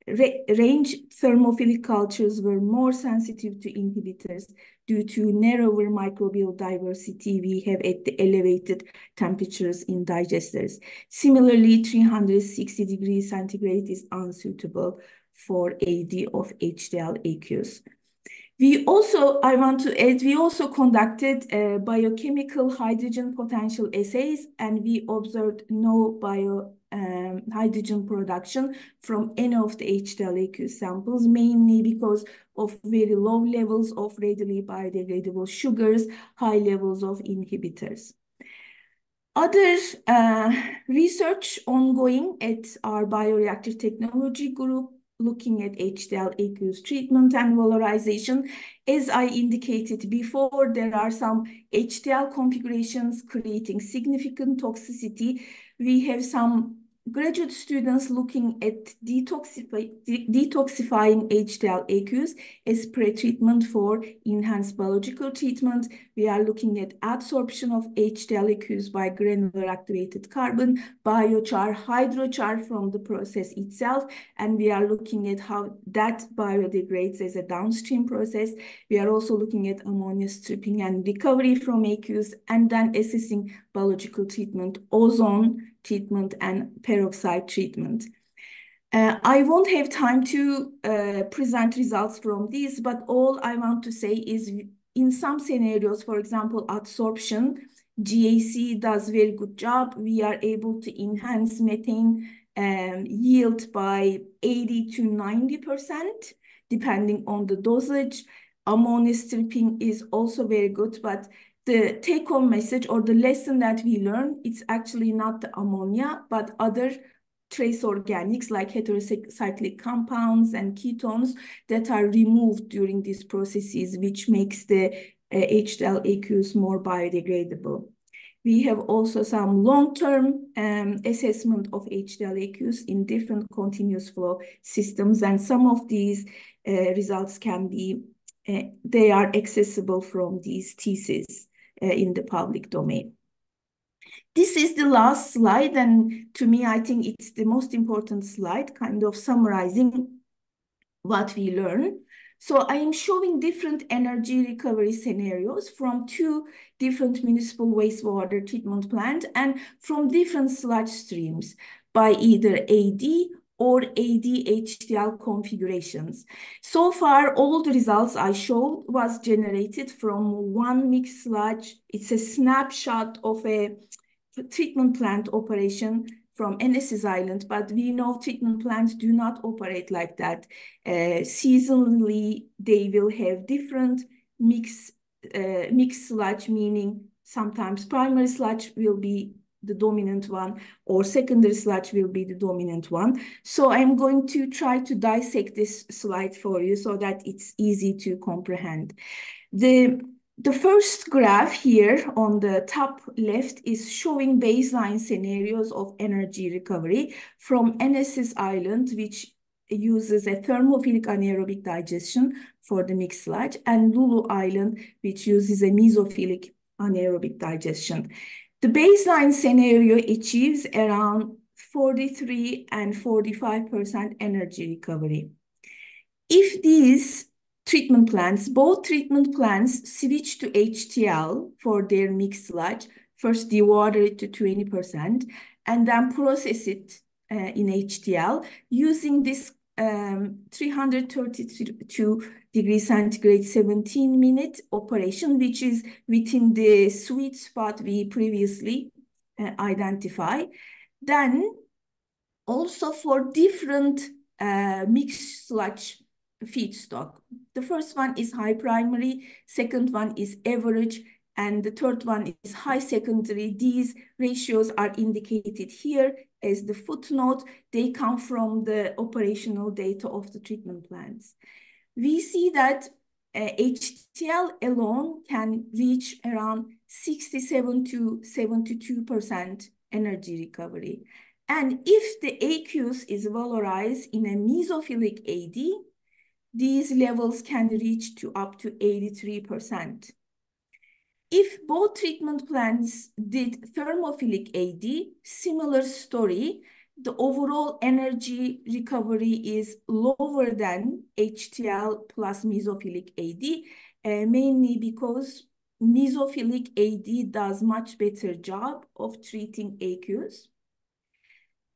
S6: Range thermophilic cultures were more sensitive to inhibitors due to narrower microbial diversity we have at the elevated temperatures in digesters. Similarly, 360 degrees centigrade is unsuitable for AD of HTL aqueous. We also, I want to add, we also conducted biochemical hydrogen potential assays, and we observed no hydrogen production from any of the HTL aqueous samples, mainly because of very low levels of readily biodegradable sugars, high levels of inhibitors. Other research ongoing at our bioreactor technology group looking at HTL aqueous treatment and valorization. As I indicated before, there are some HTL configurations creating significant toxicity. We have some graduate students looking at detoxifying HTL aqueous as pre-treatment for enhanced biological treatment. We are looking at adsorption of HTL aqueous by granular activated carbon, biochar, hydrochar from the process itself, and we are looking at how that biodegrades as a downstream process. We are also looking at ammonia stripping and recovery from aqueous, and then assessing biological treatment, ozone treatment, and peroxide treatment. I won't have time to present results from these, but all I want to say is in some scenarios, for example, adsorption, GAC does very good job. We are able to enhance methane yield by 80 to 90%, depending on the dosage. Ammonia stripping is also very good, but the take-home message or the lesson that we learn, it's actually not the ammonia, but other trace organics like heterocyclic compounds and ketones that are removed during these processes, which makes the HTL aqueous more biodegradable. We have also some long-term assessment of HTL aqueous in different continuous flow systems, and some of these results can be, they are accessible from these theses in the public domain. This is the last slide, and to me, I think it's the most important slide, kind of summarizing what we learn. So I am showing different energy recovery scenarios from 2 different municipal wastewater treatment plants and from different sludge streams by either AD or AD-HTL configurations. So far, all the results I showed was generated from one mixed sludge. It's a snapshot of a treatment plant operation from NS's Island, but we know treatment plants do not operate like that. Seasonally, they will have different mixed sludge, meaning sometimes primary sludge will be the dominant one or secondary sludge will be the dominant one. So I'm going to try to dissect this slide for you so that it's easy to comprehend. The first graph here on the top left is showing baseline scenarios of energy recovery from NS's Island, which uses a thermophilic anaerobic digestion for the mixed sludge, and Lulu Island, which uses a mesophilic anaerobic digestion. The baseline scenario achieves around 43 and 45% energy recovery. If these both treatment plants switch to HTL for their mixed sludge, first dewater it to 20% and then process it in HTL using this 332 degrees centigrade 17-minute operation, which is within the sweet spot we previously identified. Then also for different mixed sludge feedstock. The first one is high primary, second one is average, and the third one is high secondary. These ratios are indicated here as the footnote. They come from the operational data of the treatment plants. We see that HTL alone can reach around 67 to 72% energy recovery. And if the aqueous is valorized in a mesophilic AD, these levels can reach to up to 83%. If both treatment plants did thermophilic AD, similar story, the overall energy recovery is lower than HTL plus mesophilic AD, mainly because mesophilic AD does much better job of treating aqueous.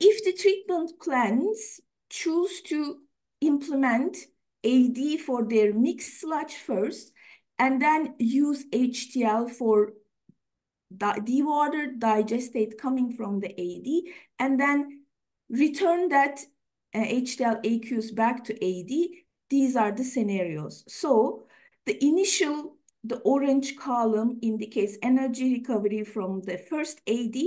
S6: If the treatment plants choose to implement AD for their mixed sludge first, and then use HTL for dewatered digestate coming from the AD, and then return that HTL aqueous back to AD, these are the scenarios. So the orange column indicates energy recovery from the first AD.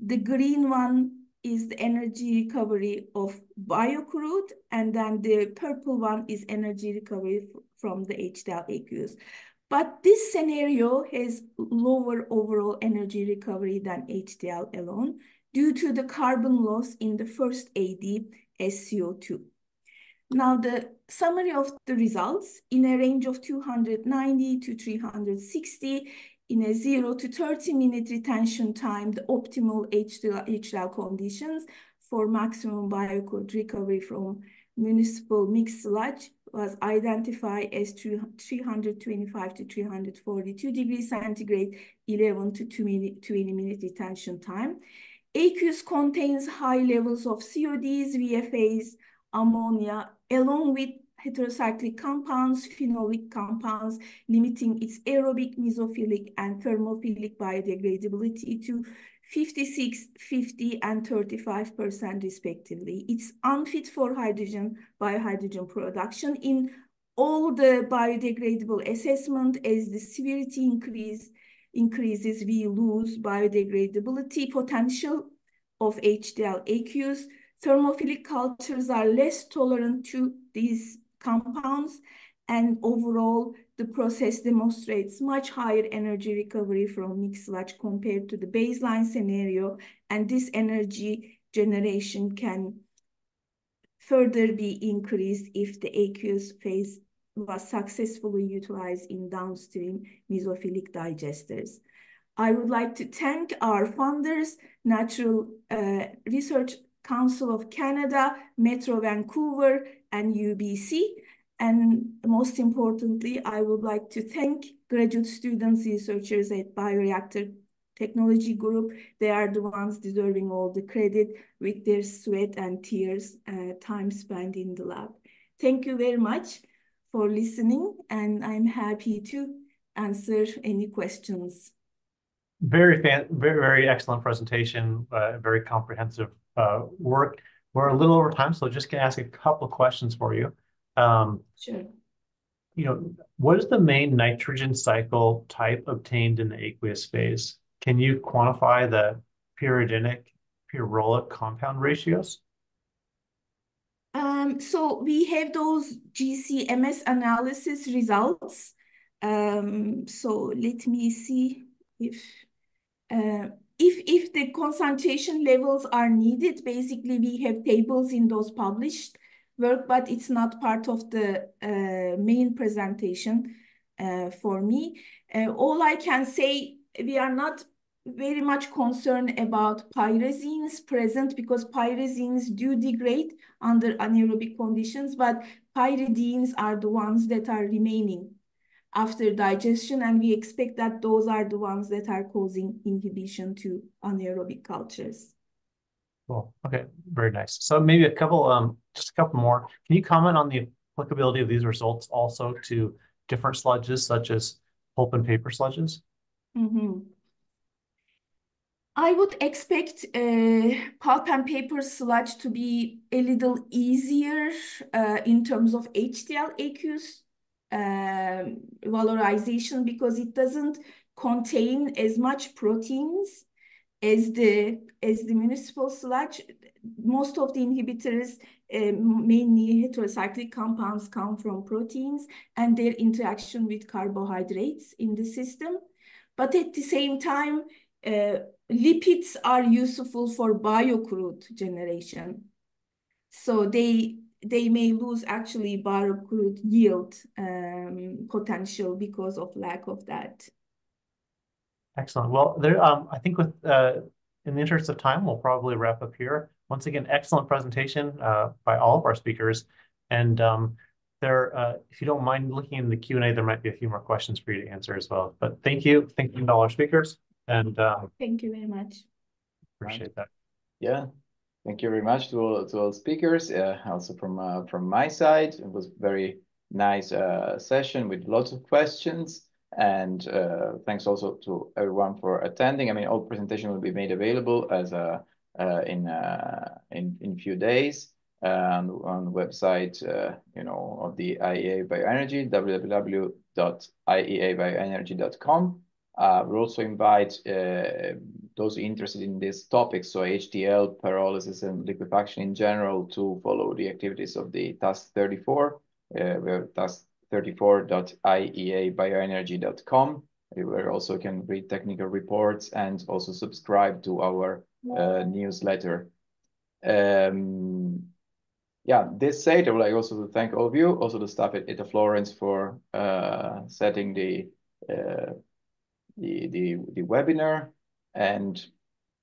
S6: The green one is the energy recovery of biocrude, and then the purple one is energy recovery from the HTL aqueous. But this scenario has lower overall energy recovery than HTL alone. due to the carbon loss in the first AD as CO2. Now, the summary of the results in a range of 290 to 360 in a 0 to 30 minute retention time, the optimal HTL conditions for maximum biocrude recovery from municipal mixed sludge was identified as 325 to 342 degrees centigrade, 11 to 20 minute retention time. Aqueous contains high levels of CODs, VFAs, ammonia, along with heterocyclic compounds, phenolic compounds, limiting its aerobic, mesophilic, and thermophilic biodegradability to 56, 50, and 35% respectively. It's unfit for biohydrogen production in all the biodegradable assessment. As the severity increases, we lose biodegradability potential of HTL aqueous. Thermophilic cultures are less tolerant to these compounds, and overall, the process demonstrates much higher energy recovery from mixed sludge compared to the baseline scenario, and this energy generation can further be increased if the aqueous phase was successfully utilized in downstream mesophilic digesters. I would like to thank our funders, Natural Research Council of Canada, Metro Vancouver, and UBC. And most importantly, I would like to thank graduate students, researchers at Bioreactor Technology Group. They are the ones deserving all the credit with their sweat and tears, time spent in the lab. Thank you very much for listening, and I'm happy to answer any questions.
S3: Very excellent presentation, very comprehensive work. We're a little over time, so just gonna ask a couple of questions for you.
S6: Sure.
S3: What is the main nitrogen cycle type obtained in the aqueous phase? Can you quantify the pyrrolic compound ratios?
S6: So we have those GCMS analysis results. So let me see if the concentration levels are needed. Basically, we have tables in those published work, but it's not part of the main presentation for me. All I can say, we are not very much concerned about pyrazines present, because pyrazines do degrade under anaerobic conditions, but pyridines are the ones that are remaining after digestion, and we expect that those are the ones that are causing inhibition to anaerobic cultures.
S3: Cool. Okay, very nice. So maybe just a couple more. Can you comment on the applicability of these results also to different sludges, such as pulp and paper sludges?
S6: Mm-hmm. I would expect pulp and paper sludge to be a little easier in terms of HTL aqueous valorization, because it doesn't contain as much proteins as the municipal sludge. Most of the inhibitors, mainly heterocyclic compounds, come from proteins and their interaction with carbohydrates in the system. But at the same time, lipids are useful for biocrude generation. So they may lose actually biocrude yield potential because of lack of that.
S3: Excellent. Well, I think in the interest of time, we'll probably wrap up here. Once again, excellent presentation by all of our speakers. And if you don't mind looking in the Q&A, there might be a few more questions for you to answer as well. But thank you to all our speakers. And
S6: thank you very much.
S3: Appreciate that.
S2: Yeah. Thank you very much to all speakers. Also from my side, it was very nice session with lots of questions. And thanks also to everyone for attending. I mean, all presentation will be made available as in few days on the website, of the IEA Bioenergy, www.ieabioenergy.com. We'll also invite those interested in this topic, so HTL, pyrolysis, and liquefaction in general, to follow the activities of the Task 34. We're task34.ieabioenergy.com, where also can read technical reports and also subscribe to our newsletter. Yeah, this said, I would like also to thank all of you, also the staff at ITA Florence for setting the webinar, and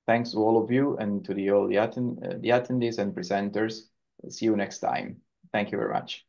S2: thanks to all of you and to all the attendees and presenters. See you next time. Thank you very much.